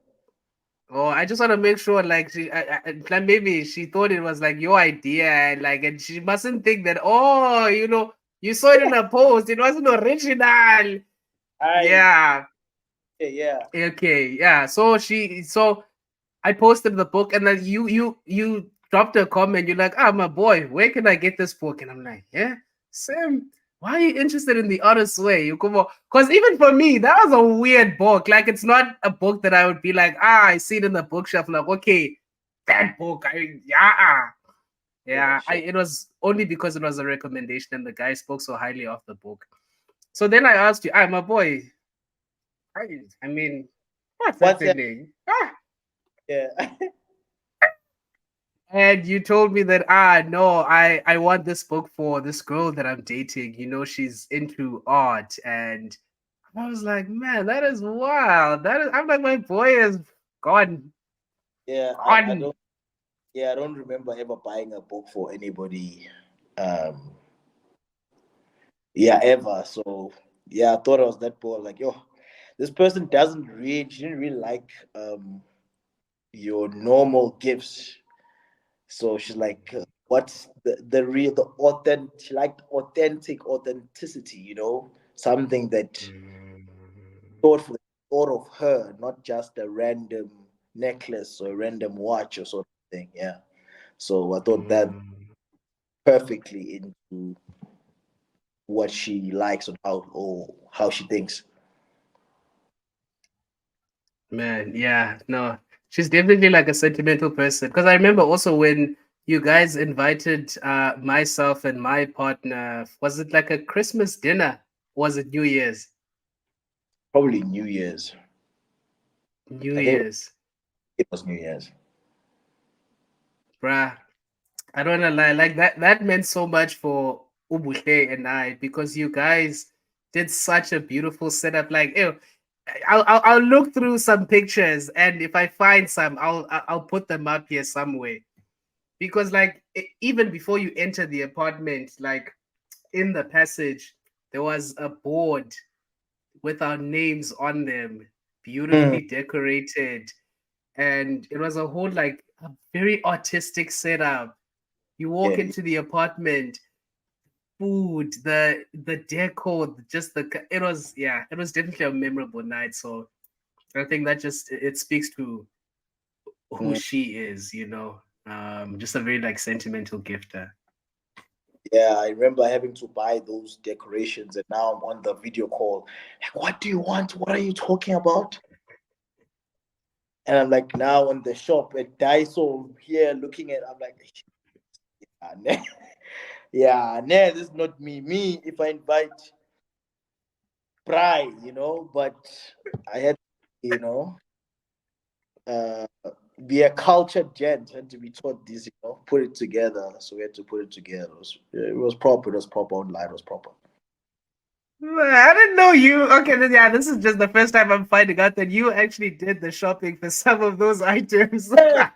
Speaker 2: Oh, I just want to make sure, like like maybe she thought it was like your idea, and and she mustn't think that. Oh, you saw it in a post. It wasn't original.
Speaker 1: I
Speaker 2: Yeah.
Speaker 1: yeah.
Speaker 2: Okay. Yeah. So I posted the book, and then you dropped a comment. You're like, my boy, where can I get this book? And I'm like, yeah, Sam, why are you interested in The Artist's Way? You come on, because even for me, that was a weird book. Like, it's not a book that I would be like, I see it in the bookshelf. Like, okay, that book,
Speaker 1: Yeah,
Speaker 2: yeah.
Speaker 1: sure.
Speaker 2: It was only because it was a recommendation, and the guy spoke so highly of the book. So then I asked you, my boy, I mean, what's
Speaker 1: What's that?
Speaker 2: happening?
Speaker 1: Yeah.
Speaker 2: And you told me that no, I want this book for this girl that I'm dating. She's into art, and I was like, man, that is wild. I'm like, my boy is gone,
Speaker 1: Yeah, I
Speaker 2: gone.
Speaker 1: don't yeah, I don't remember ever buying a book for anybody. Um yeah, ever. So yeah, I thought I was that boy. Like, yo, this person she didn't really like your normal gifts. So she's like, what's the real, the authentic, she liked authenticity, something that thought for thought of her, not just a random necklace or a random watch or sort of thing. Yeah. So I thought that perfectly into what she likes and how she thinks.
Speaker 2: Man, yeah, no, she's definitely like a sentimental person. Because I remember also when you guys invited myself and my partner, was it like a Christmas dinner? Or was it New Year's?
Speaker 1: Probably New Year's.
Speaker 2: New
Speaker 1: I think
Speaker 2: Year's,
Speaker 1: it was New Year's.
Speaker 2: bruh. I don't wanna lie, like that meant so much for Ubuhle and I, because you guys did such a beautiful setup. Like, ew, I'll look through some pictures, and if I find some, I'll put them up here somewhere. Because like even before you enter the apartment, like in the passage, there was a board with our names on them,
Speaker 1: Hmm.
Speaker 2: beautifully decorated, and it was a whole like a very artistic setup. You walk
Speaker 1: Yeah.
Speaker 2: into the apartment, food, the decor, just it was, yeah, it was definitely a memorable night. So I think that just it speaks to who
Speaker 1: Mm.
Speaker 2: she is. Just a very like sentimental gifter.
Speaker 1: Yeah, I remember having to buy those decorations, and now I'm on the video call. Like, what do you want? What are you talking about? And I'm like now in the shop at Daiso here looking at. I'm like, yeah, yeah, nah, this is not me. Me, if I invite try, but I had, you know, uh, be a cultured gent and to be taught this, put it together. So we had to put it together. It was proper. It was proper online. It was proper.
Speaker 2: I didn't know you. Okay, then yeah, this is just the first time I'm finding out that you actually did the shopping for some of those items.
Speaker 1: Yeah.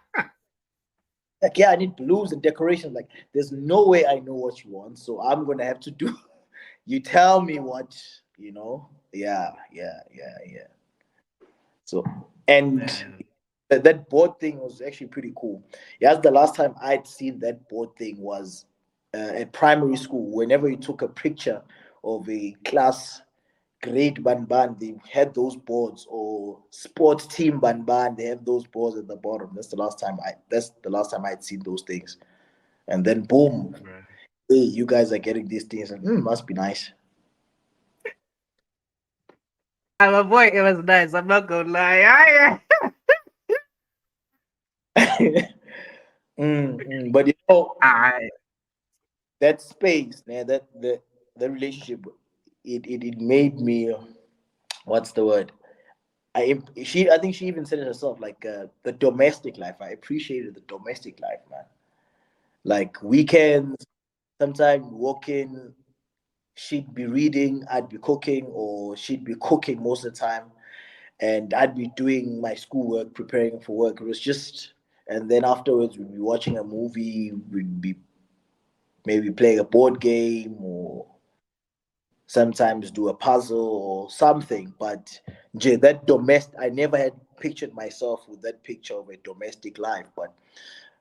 Speaker 1: Like, yeah, I need balloons and decorations. Like, there's no way I know what you want, so I'm gonna have to do. You tell me what, Yeah, yeah, yeah, yeah. So, and
Speaker 2: Man.
Speaker 1: that board thing was actually pretty cool. Yeah, the last time I'd seen that board thing was at primary school. Whenever you took a picture of a class grade banban, they had those boards, or sports team banban, they have those boards at the bottom. That's the last time I'd seen those things. And then boom,
Speaker 2: Right.
Speaker 1: hey, you guys are getting these things, and must be nice.
Speaker 2: I'm a boy, it was nice. I'm not gonna lie. I,
Speaker 1: But
Speaker 2: I,
Speaker 1: that space, man, the relationship, it made me, what's the word? I think she even said it herself, like the domestic life. I appreciated the domestic life, man. Like weekends, sometimes walking, she'd be reading, I'd be cooking, or she'd be cooking most of the time, and I'd be doing my schoolwork, preparing for work. It was just, and then afterwards we'd be watching a movie, we'd be maybe playing a board game, or sometimes do a puzzle or something. But that domestic, I never had pictured myself with that picture of a domestic life, but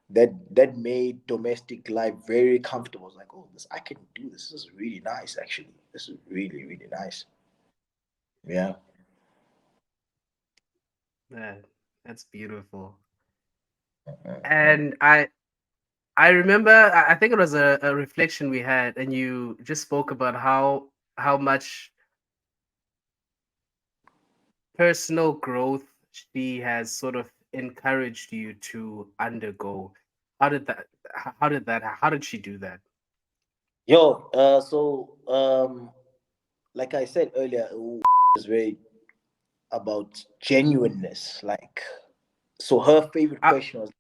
Speaker 1: that made domestic life very comfortable. I was like, oh, this I can do this. This is really nice, actually. This is really, really nice. Yeah.
Speaker 2: man, that's beautiful.
Speaker 1: Mhm.
Speaker 2: And I remember, I think it was a reflection we had, and you just spoke about how much personal growth she has sort of encouraged you to undergo. How did that? How did that? How did she do that?
Speaker 1: Yo, like I said earlier, is very about genuineness. Like, so her favorite
Speaker 2: I,
Speaker 1: question was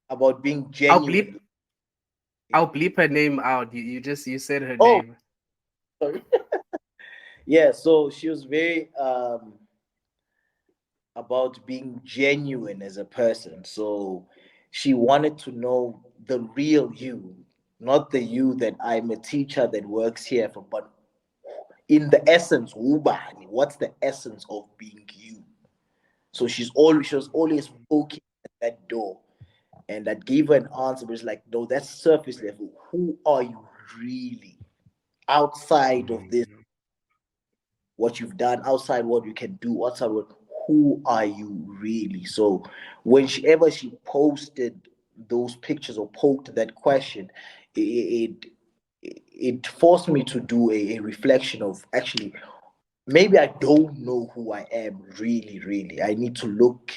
Speaker 1: about being
Speaker 2: I'll bleep.
Speaker 1: genuine.
Speaker 2: I'll bleep her name out. You said her
Speaker 1: Oh,
Speaker 2: name.
Speaker 1: sorry. Yeah, so she was very about being genuine as a person. So she wanted to know the real you, not the you that I'm a teacher that works here for, but in the essence, ubani, what's the essence of being you? So she was always poking at that door. And that gave her an answer, but it's like, no, that's surface level. Who are you really outside of this?
Speaker 2: Mhm.
Speaker 1: What you've done, outside what you can do, outside what, who are you really? So when she posted those pictures or poked that question, it it forced me to do a reflection of, actually, maybe I don't know who I am really, really. I need to look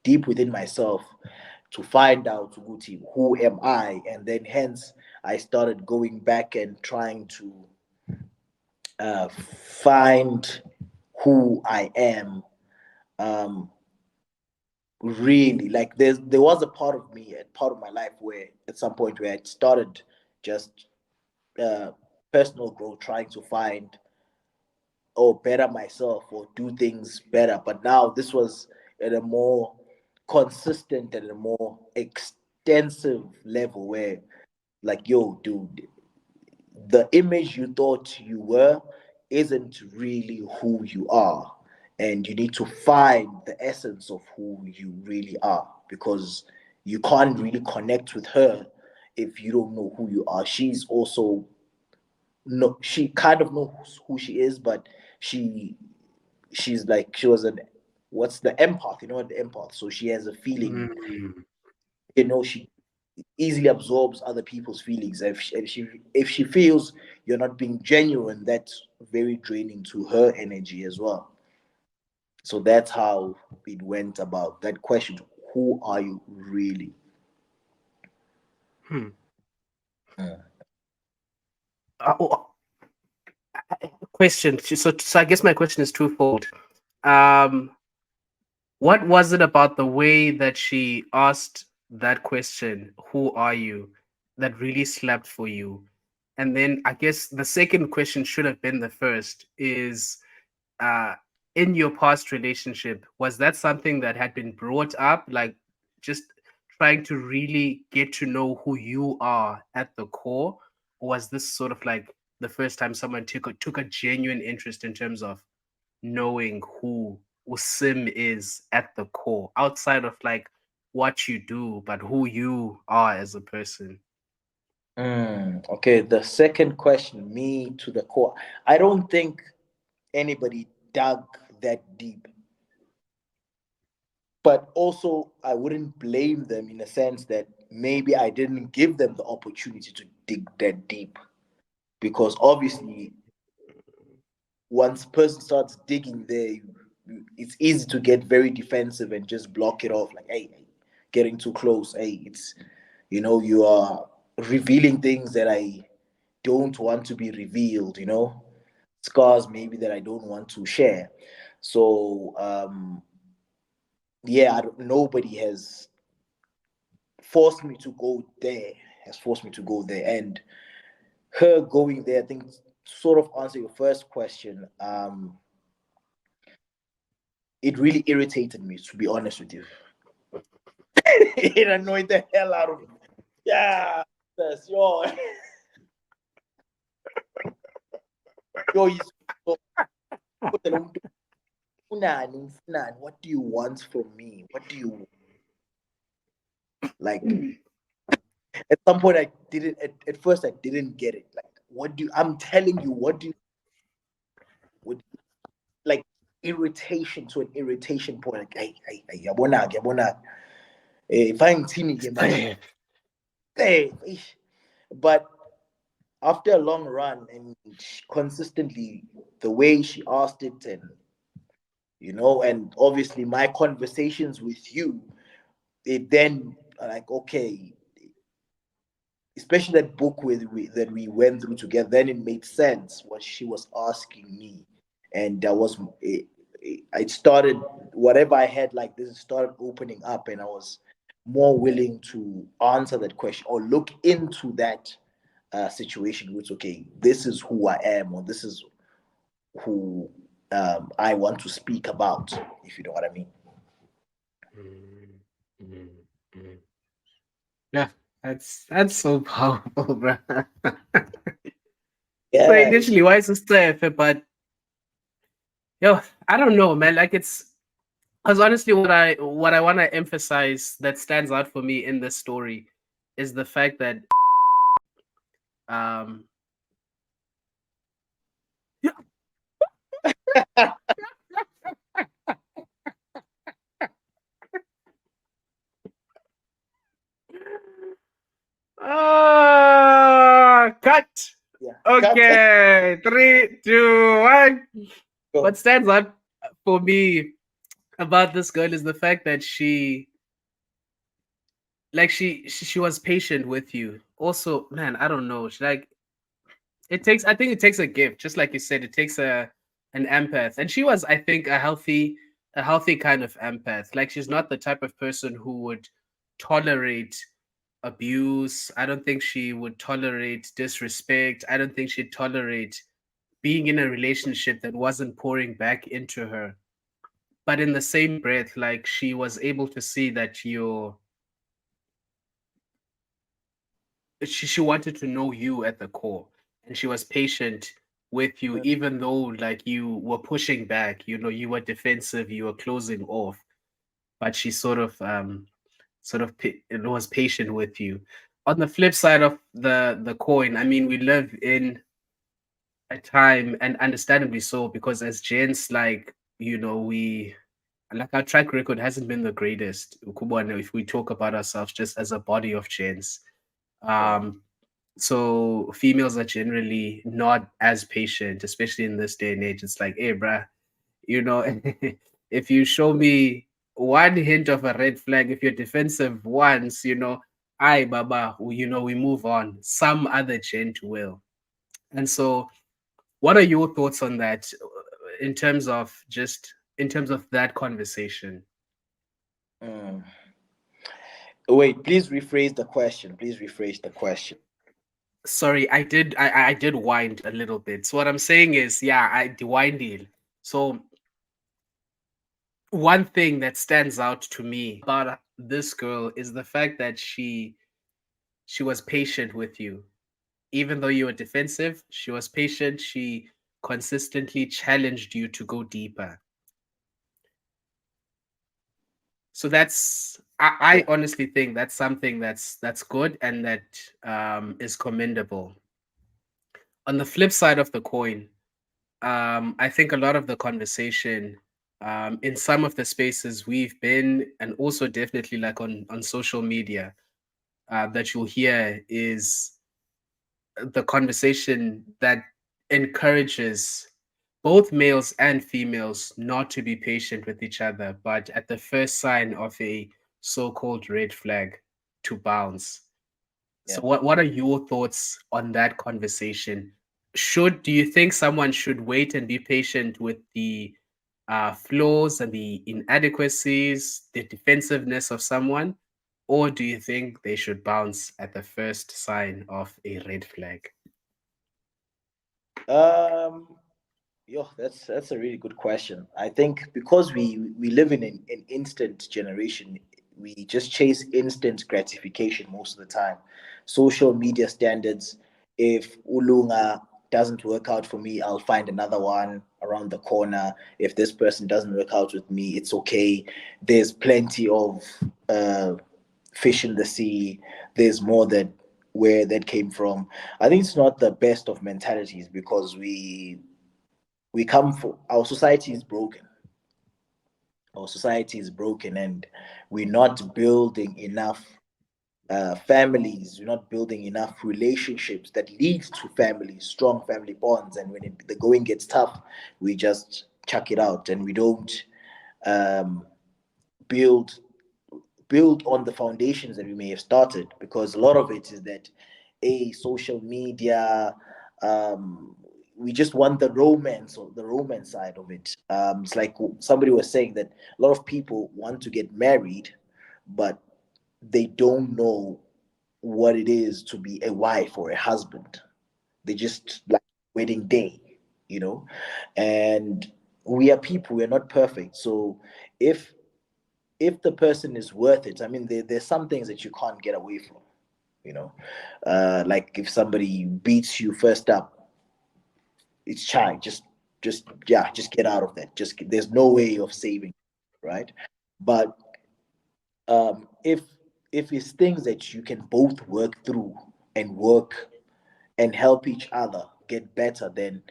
Speaker 1: deep within myself to find out, Guti, who am I? And then hence I started going back and trying to find who I am. Um, really, like there was a part of me, a part of my life where at some point where I started just uh, personal growth, trying to find or better myself or do things better. But now this was at a more consistent and a more extensive level where, like, yo, dude, the image you thought you were isn't really who you are. And you need to find the essence of who you really are, because you can't really connect with her if you don't know who you are. She's also, no, she kind of knows who she is, but she she's like, she was an, what's the empath, the empath, so she has a feeling,
Speaker 2: Mm.
Speaker 1: she easily absorbs other people's feelings. If she feels you're not being genuine, that's very draining to her energy as well. So that's how it went about that question: who are you really?
Speaker 2: Hmm.
Speaker 1: Mm.
Speaker 2: Oh, question. So I guess my question is twofold. Um, what was it about the way that she asked that question, "Who are you?" that really slapped for you? And then I guess the second question should have been the first. Is uh, in your past relationship, was that something that had been brought up, like just trying to really get to know who you are at the core, or was this sort of like the first time someone took a genuine interest in terms of knowing who Usim is at the core, outside of like what you do, but who you are as a person?
Speaker 1: Okay, the second question, me to the core. I don't think anybody dug that deep, but also I wouldn't blame them in a sense that maybe I didn't give them the opportunity to dig that deep, because obviously once person starts digging there, it's easy to get very defensive and just block it off, like, hey, getting too close, hey, it's, you are revealing things that I don't want to be revealed, scars maybe that I don't want to share. So yeah, nobody forced me to go there has forced me to go there. And her going there, I think, sort of answer your first question, it really irritated me, to be honest with you. It annoyed the hell out of me. Yeah, yes, yo, yo, so, what do you want from me? What do you like? At some point, I didn't. At first, I didn't get it. Like, what do you? I'm telling you, what do you? What, like irritation to an irritation point. Like, hey, yabona, yabona. If I'm teaming, hey, but after a long run and consistently, the way she asked it, and and obviously my conversations with you, it then like, okay, especially that book that we went through together, then it made sense what she was asking me. And that was it started, whatever I had, like this started opening up, and I was more willing to answer that question or look into that situation, which, okay, this is who I am, or this is who I want to speak about, if you know what I mean.
Speaker 2: Mm, mm, mm. Yeah, that's so powerful, bro. So
Speaker 1: Yeah.
Speaker 2: initially, why is this stuff? But yo, I don't know, man. Like it's because honestly, what I want to emphasize that stands out for me in this story is the fact that um yeah, cut.
Speaker 1: Yeah. Cut.
Speaker 2: Okay, three, two, one.
Speaker 1: Go.
Speaker 2: What stands out for me about this girl is the fact that she was patient with you. Also, man, I don't know. Like I think it takes a gift, just like you said, it takes a an empath. And she was, I think, a healthy kind of empath. Like she's not the type of person who would tolerate abuse. I don't think she would tolerate disrespect. I don't think she'd tolerate being in a relationship that wasn't pouring back into her. But in the same breath, like she was able to see that she wanted to know you at the core, and she was patient with you even though like you were pushing back, you were defensive, you were closing off, but she was patient with you. On the flip side of the coin, I mean, we live in a time, and understandably so, because as gents, like, we like our track record hasn't been the greatest, Ukubwana, if we talk about ourselves just as a body of gents.
Speaker 1: Yeah.
Speaker 2: um so females are generally not as patient, especially in this day and age. It's like, hey, bruh, you know, if you show me one hint of a red flag, if you're defensive once, I, Baba, we move on. Some other gent will. And so What are your thoughts on that in terms of just in terms of that conversation?
Speaker 1: Mm. Wait, please rephrase the question. Please rephrase the question.
Speaker 2: Sorry, I did wind a little bit. So what I'm saying is, yeah, I the wind deal. So one thing that stands out to me about this girl is the fact that she was patient with you. Even though you were defensive, she was patient. She consistently challenged you to go deeper. So I honestly think that's something that's good and that is commendable. On the flip side of the coin, I think a lot of the conversation in some of the spaces we've been, and also definitely like on social media, that you'll hear is the conversation that encourages both males and females not to be patient with each other, but at the first sign of a so-called red flag, to bounce. So
Speaker 1: Yeah.
Speaker 2: what are your thoughts on that conversation? Do you think someone should wait and be patient with the flaws and the inadequacies, the defensiveness of someone, or do you think they should bounce at the first sign of a red flag?
Speaker 1: Um, Yo, that's a really good question. I think because we live in an instant generation, we just chase instant gratification most of the time. Social media standards. If Ulunga doesn't work out for me, I'll find another one around the corner. If this person doesn't work out with me, it's okay. There's plenty of uh, fish in the sea. There's more that where that came from. I think it's not the best of mentalities because we come for our society is broken. Our society is broken, and we're not building enough families. We're not building enough relationships that lead to families, strong family bonds. And when the going gets tough, we just chuck it out, and we don't um, build build on the foundations that we may have started, because a lot of it is that a social media, um we just want the romance or the romance side of it. It's like somebody was saying that a lot of people want to get married, but they don't know what it is to be a wife or a husband. They just like wedding day, you know. And we are people, we're not perfect. So if if the person is worth it, I mean, there's some things that you can't get away from, you know. Like if somebody beats you first up, it's shy. Just yeah, just get out of that. Just there's no way of saving, right? But if it's things that you can both work through and work and help each other get better, then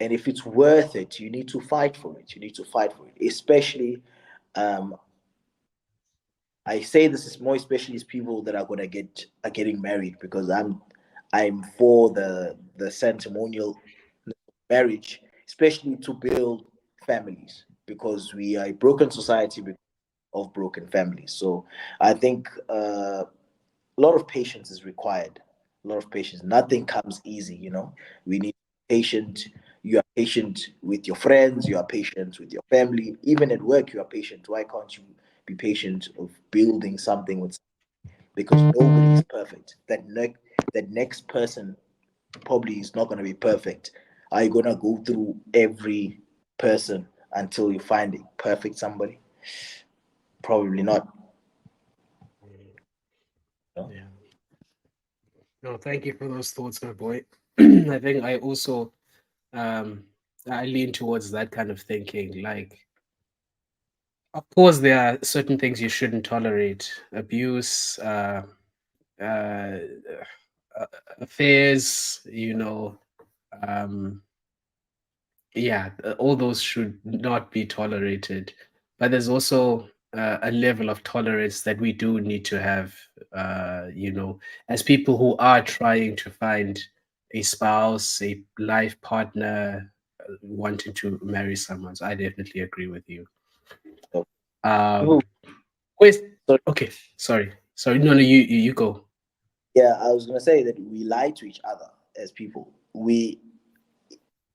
Speaker 1: and if it's worth it, you need to fight for it. You need to fight for it, especially um, I say this is more especially as people that are getting married, because I'm for the sentimental marriage, especially to build families, because we are a broken society because of broken families. So I think a lot of patience is required. A lot of patience. Nothing comes easy, you know. We need patient. You are patient with your friends. You are patient with your family. Even at work, you are patient. Why can't you be patient of building something with? Because nobody is perfect. That next person probably is not going to be perfect. Are you going to go through every person until you find a perfect somebody? Probably not. You know?
Speaker 2: Yeah. No, thank you for those thoughts, my boy. I think I also um I lean towards that kind of thinking. Like, of course, there are certain things you shouldn't tolerate: abuse, uh, uh, affairs. Um, yeah, all those should not be tolerated. But there's also a level of tolerance that we do need to have, as people who are trying to find a spouse, a life partner, wanting to marry someone. So I definitely agree with you.
Speaker 1: So people,
Speaker 2: Um, wait,
Speaker 1: so
Speaker 2: okay, sorry. No, you go.
Speaker 1: yeah, I was gonna say that we lie to each other as people.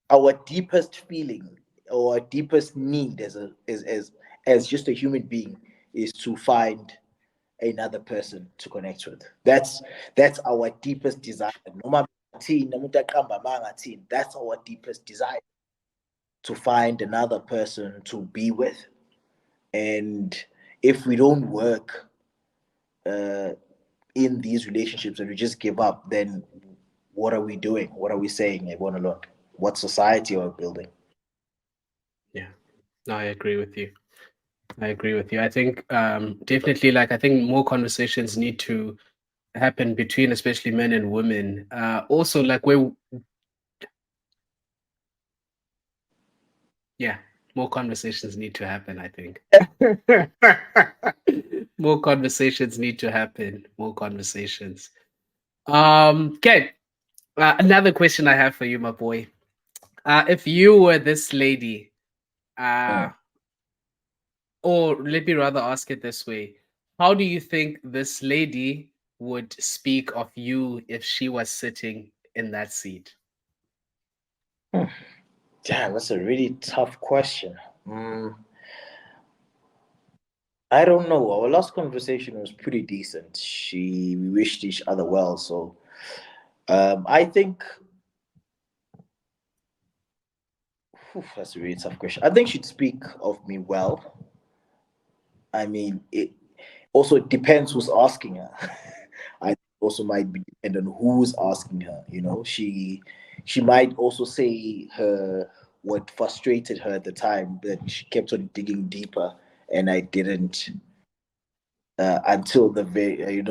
Speaker 1: our deepest feeling or our deepest need as a as just a human being is to find another person to connect with. That's our deepest desire. Noma thini, umuntu aqamba amanga athini, that's our deepest desire, to find another person to be with. And if we don't work uh, in these relationships and we just give up, then what are we doing? What are we saying? Everyone alone. What society are we building?
Speaker 2: Yeah, no, I agree with you. I agree with you. I think definitely, like, I think more conversations need to happen between, especially men and women. Also, like, where, yeah, more conversations need to happen. I think more conversations need to happen. More conversations. Okay. Another question I have for you, my boy. If you were this lady, uh,
Speaker 1: Mm.
Speaker 2: or let me rather ask it this way: how do you think this lady would speak of you if she was sitting in that seat?
Speaker 1: Hmm. Damn, that's a really tough question. Mm, I don't know. Our last conversation was pretty decent. We wished each other well. So I think that's a really tough question. I think she'd speak of me well. I mean, it also depends who's asking her. I also might be depend on who's asking her. You know, she might also say her what frustrated her at the time, but she kept on digging deeper, and I didn't until the very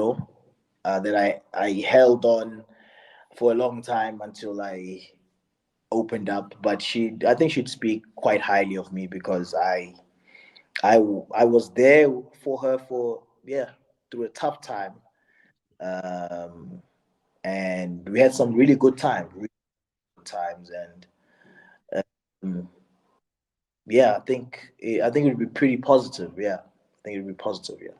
Speaker 1: that I held on for a long time until I opened up. But I think she'd speak quite highly of me because I was there for her for, yeah, through a tough time, um, and we had some really good times, and um, yeah, I think it'd be pretty positive. Yeah, I think it'd be positive. Yeah,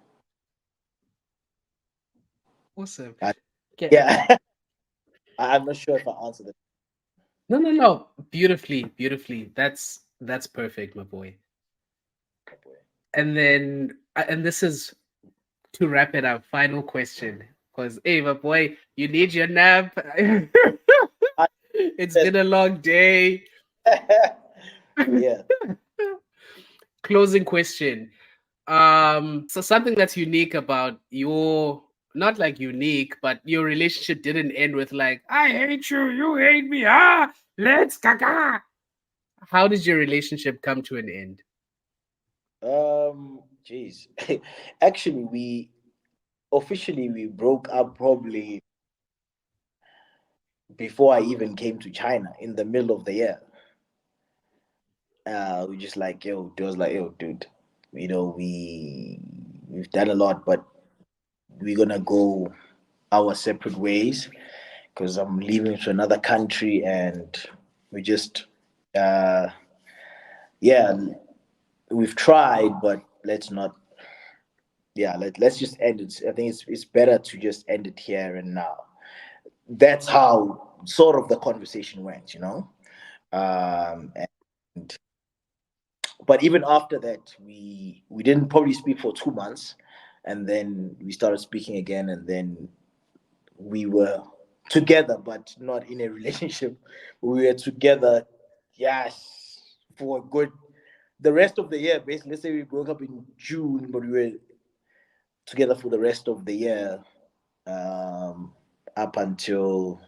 Speaker 2: Awesome.
Speaker 1: I,
Speaker 2: Okay.
Speaker 1: yeah. I'm not sure if I answered it.
Speaker 2: No, no, no. Beautifully, beautifully. That's perfect, my boy. And then, and this is to wrap it up. Final question, because hey, my boy, you need your nap.
Speaker 1: I,
Speaker 2: It's been a long day.
Speaker 1: yeah.
Speaker 2: Closing question. So something that's unique about your, not like unique, but your relationship didn't end with like, I hate you, you hate me, let's gaga. How did your relationship come to an end?
Speaker 1: Jeez. Actually, we officially we broke up probably before I even came to China in the middle of the year. We just like, yo, it was like, yo, dude, we've done a lot, but we're gonna go our separate ways because I'm leaving to another country, and we just, uh, yeah, we've tried, but let's not, yeah, let's just end it. I think it's better to just end it here and now. That's how sort of the conversation went, and but even after that, we didn't probably speak for 2 months, and then we started speaking again, and then we were together, but not in a relationship. We were together, yes, for a good the rest of the year. Basically, let's say we broke up in June, but we were together for the rest of the year, um, up until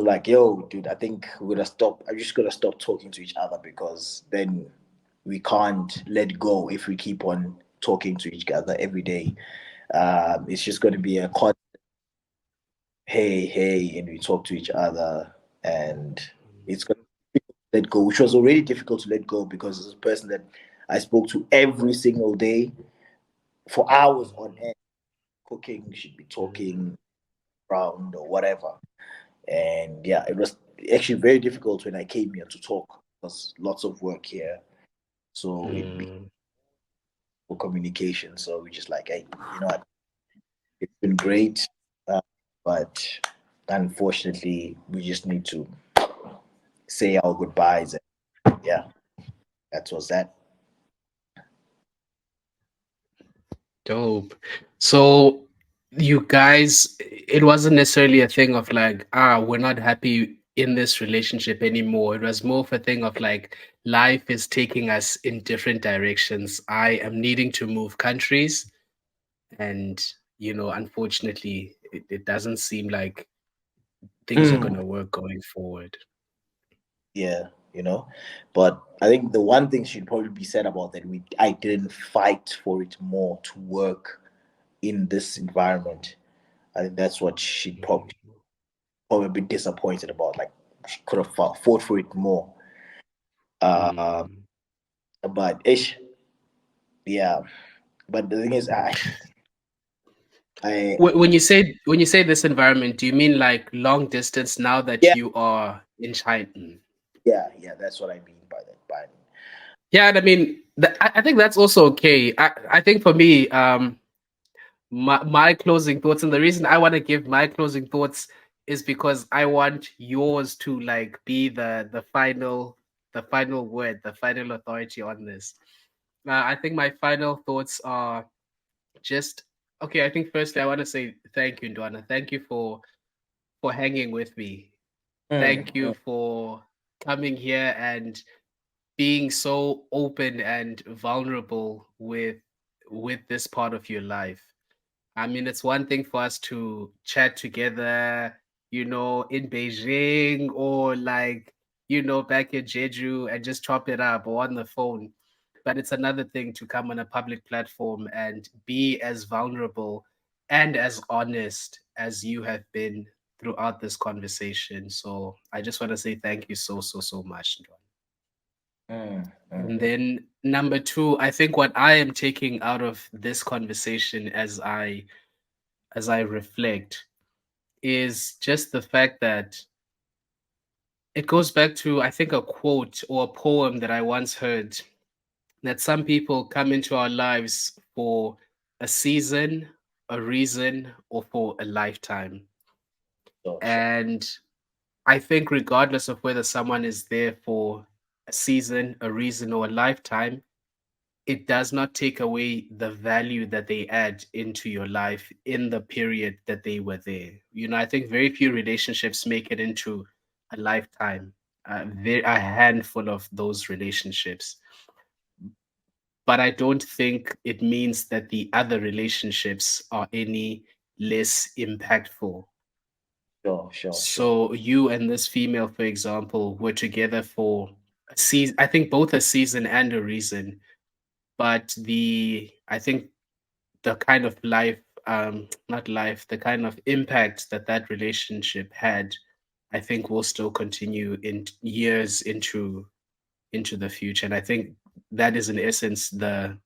Speaker 1: like, yo, dude, I think we're gonna stop. I'm just gonna stop talking to each other because then we can't let go if we keep on talking to each other every day. It's just going to be a constant hey, hey, and we talk to each other, and it's going to let go, which was already difficult to let go because it's a person that I spoke to every single day for hours on end, cooking, she'd be talking around or whatever. And yeah, it was actually very difficult when I came here to talk because lots of work here. So it'd be
Speaker 2: Mm.
Speaker 1: for communication. So we just like, hey, you know what? It's been great, but unfortunately, we just need to say our goodbyes. And yeah, that was that.
Speaker 2: Dope. So you guys, it wasn't necessarily a thing of like, we're not happy in this relationship anymore. It was more of a thing of like, life is taking us in different directions. I am needing to move countries, and unfortunately, it doesn't seem like things are
Speaker 1: Mm.
Speaker 2: gonna work going forward.
Speaker 1: Yeah, but I think the one thing should probably be said about that, I didn't fight for it more to work in this environment. I think that's what she'd probably be disappointed about. Like, she could have fought for it more. Uh,
Speaker 2: Mm.
Speaker 1: but ish, yeah. But the thing is, I,
Speaker 2: When you say this environment, do you mean like long distance now that
Speaker 1: yeah,
Speaker 2: you are in China?
Speaker 1: yeah. That's what I mean by that.
Speaker 2: Yeah, and I mean, I think that's also okay. I think for me, my closing thoughts, and the reason I want to give my closing thoughts is because I want yours to like be the final word, the final authority on this. I think my final thoughts are just okay. I think firstly, I want to say thank you, Ndwana. Thank you for hanging with me. Thank you
Speaker 1: Mm.
Speaker 2: for coming here and being so open and vulnerable with this part of your life. I mean, it's one thing for us to chat together, in Beijing or like, back in Jeju and just chop it up or on the phone. But it's another thing to come on a public platform and be as vulnerable and as honest as you have been throughout this conversation. So I just want to say thank you so, so, so much, Ndwan.
Speaker 1: Mm.
Speaker 2: And
Speaker 1: Mm.
Speaker 2: then number two, I think what I am taking out of this conversation as I reflect is just the fact that it goes back to, I think, a quote or a poem that I once heard, that some people come into our lives for a season, a reason, or for a lifetime.
Speaker 1: Sure.
Speaker 2: And I think, regardless of whether someone is there for a season, a reason, or a lifetime, it does not take away the value that they add into your life in the period that they were there. I think very few relationships make it into a lifetime. A handful of those relationships, but I don't think it means that the other relationships are any less impactful.
Speaker 1: Sure.
Speaker 2: So you and this female, for example, were together for a season. I think both a season and a reason, but I think the kind of life, not life, the kind of impact that that relationship had, I think will still continue in years into the future. And I think that is in essence I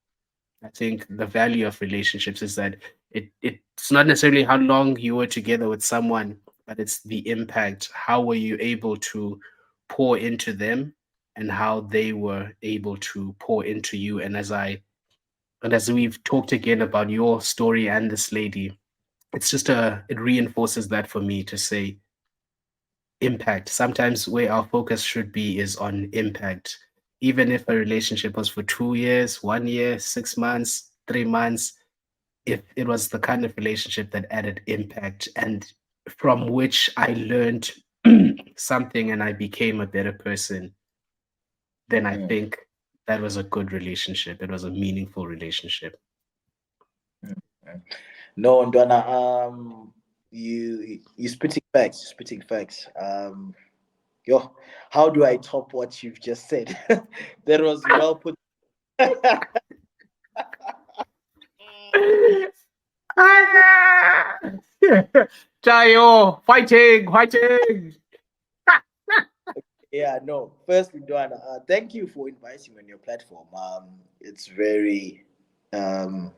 Speaker 2: think the value of relationships is that it's not necessarily how long you were together with someone, but it's the impact. How were you able to pour into them, and how they were able to pour into you? And as we've talked again about your story and this lady, it reinforces that for me to say impact. Sometimes where our focus should be is on impact. Even if a relationship was for 2 years, 1 year, 6 months, 3 months, if it was the kind of relationship that added impact and from which I learned something and I became a better person, then I
Speaker 1: Mm.
Speaker 2: think that was a good relationship. It was a meaningful relationship.
Speaker 1: Mm. Mm. No, Ndwana, you spitting facts. Spitting facts. Yo, how do I top what you've just said? That was well put.
Speaker 2: Ah! Jayo, fighting, fighting.
Speaker 1: Yeah, no. Firstly, Ndwana, thank you for inviting me on your platform. It's very, um,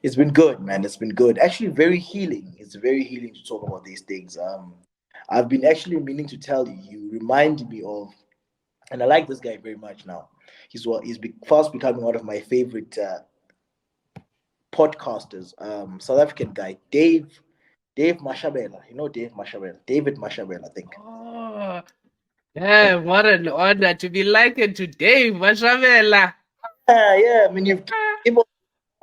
Speaker 1: it's been good, man. It's been good. Actually, very healing. It's very healing to talk about these things. I've been actually meaning to tell you. You remind me of, and I like this guy very much now. Fast becoming one of my favorite podcasters. South African guy, Dave. Dave Mashabela. You know Dave Mashabela. David Mashabela, I think.
Speaker 2: Oh, yeah, what an honor to be likened to Dave Mashavela.
Speaker 1: Yeah. I mean, you've given him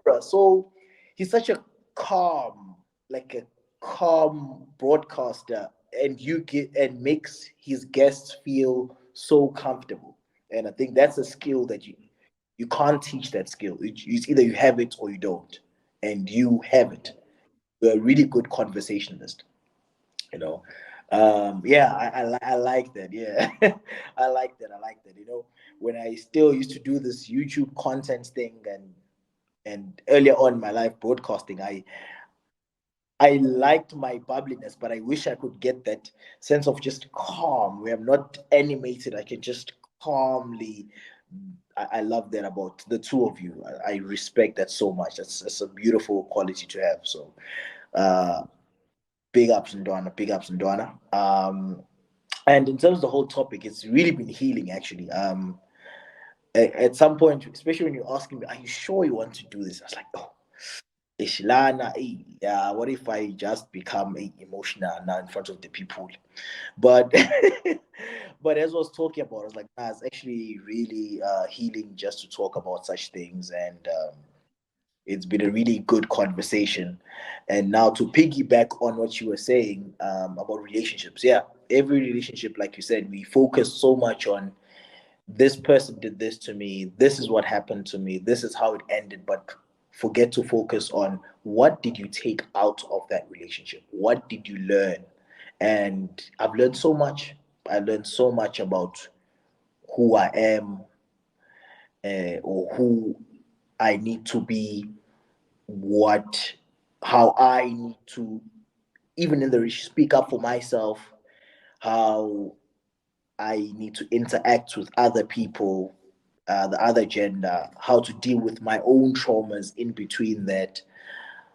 Speaker 1: aura. So he's such a calm, like a calm broadcaster, and you get and makes his guests feel so comfortable. And I think that's a skill that you can't teach that skill. It's either you have it or you don't, and you have it. You're a really good conversationalist. You know, yeah, I like that. Yeah, I like that. I like that. You know, when I still used to do this YouTube content thing and earlier on in my life broadcasting, I liked my bubbliness, but I wish I could get that sense of just calm where I'm not animated. I can just calmly. I love that about the two of you. I respect that so much. That's a beautiful quality to have. So, uh, big ups and Donna, big ups and Donna. And in terms of the whole topic, it's really been healing actually. At some point, especially when you're asking me, "Are you sure you want to do this?" I was like, "Oh, Ishilana, yeah, what if I just become emotional now in front of the people?" But but as I was talking about, I was like, nah, it's actually really healing just to talk about such things, and it's been a really good conversation. And now to piggyback on what you were saying about relationships, yeah, every relationship, like you said, we focus so much on this person did this to me, this is what happened to me, this is how it ended, but forget to focus on what did you take out of that relationship, what did you learn. And I've learned so much. I learned so much about who I am, or who I need to be, what how I need to, even in the speak up for myself, how I need to interact with other people, the other gender, how to deal with my own traumas in between that.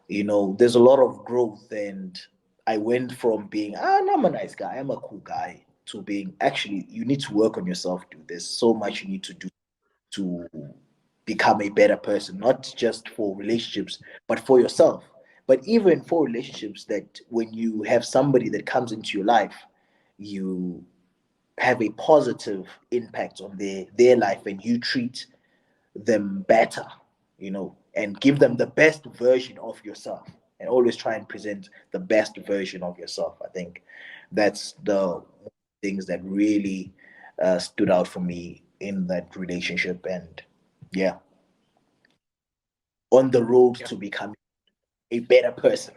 Speaker 1: You know, there's a lot of growth, and I went from being, no, I'm a nice guy, I'm a cool guy, to being, actually, you need to work on yourself, dude. There's so much you need to do to become a better person, not just for relationships, but for yourself. But even for relationships, that when you have somebody that comes into your life, you have a positive impact on their life, and you treat them better, you know, and give them the best version of yourself, and always try and present the best version of yourself. I think that's the things that really stood out for me in that relationship. And yeah, on the road
Speaker 2: Yeah.
Speaker 1: to becoming a better person.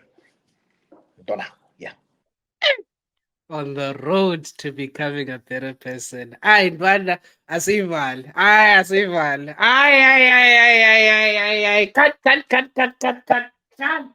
Speaker 1: Donna, yeah.
Speaker 2: On the road to becoming a better person. Ay, Ndwanda, asival. Ay, asival. Ay, ay, ay, ay, ay, ay, ay, ay. Cut, cut, cut, cut, cut, cut, cut.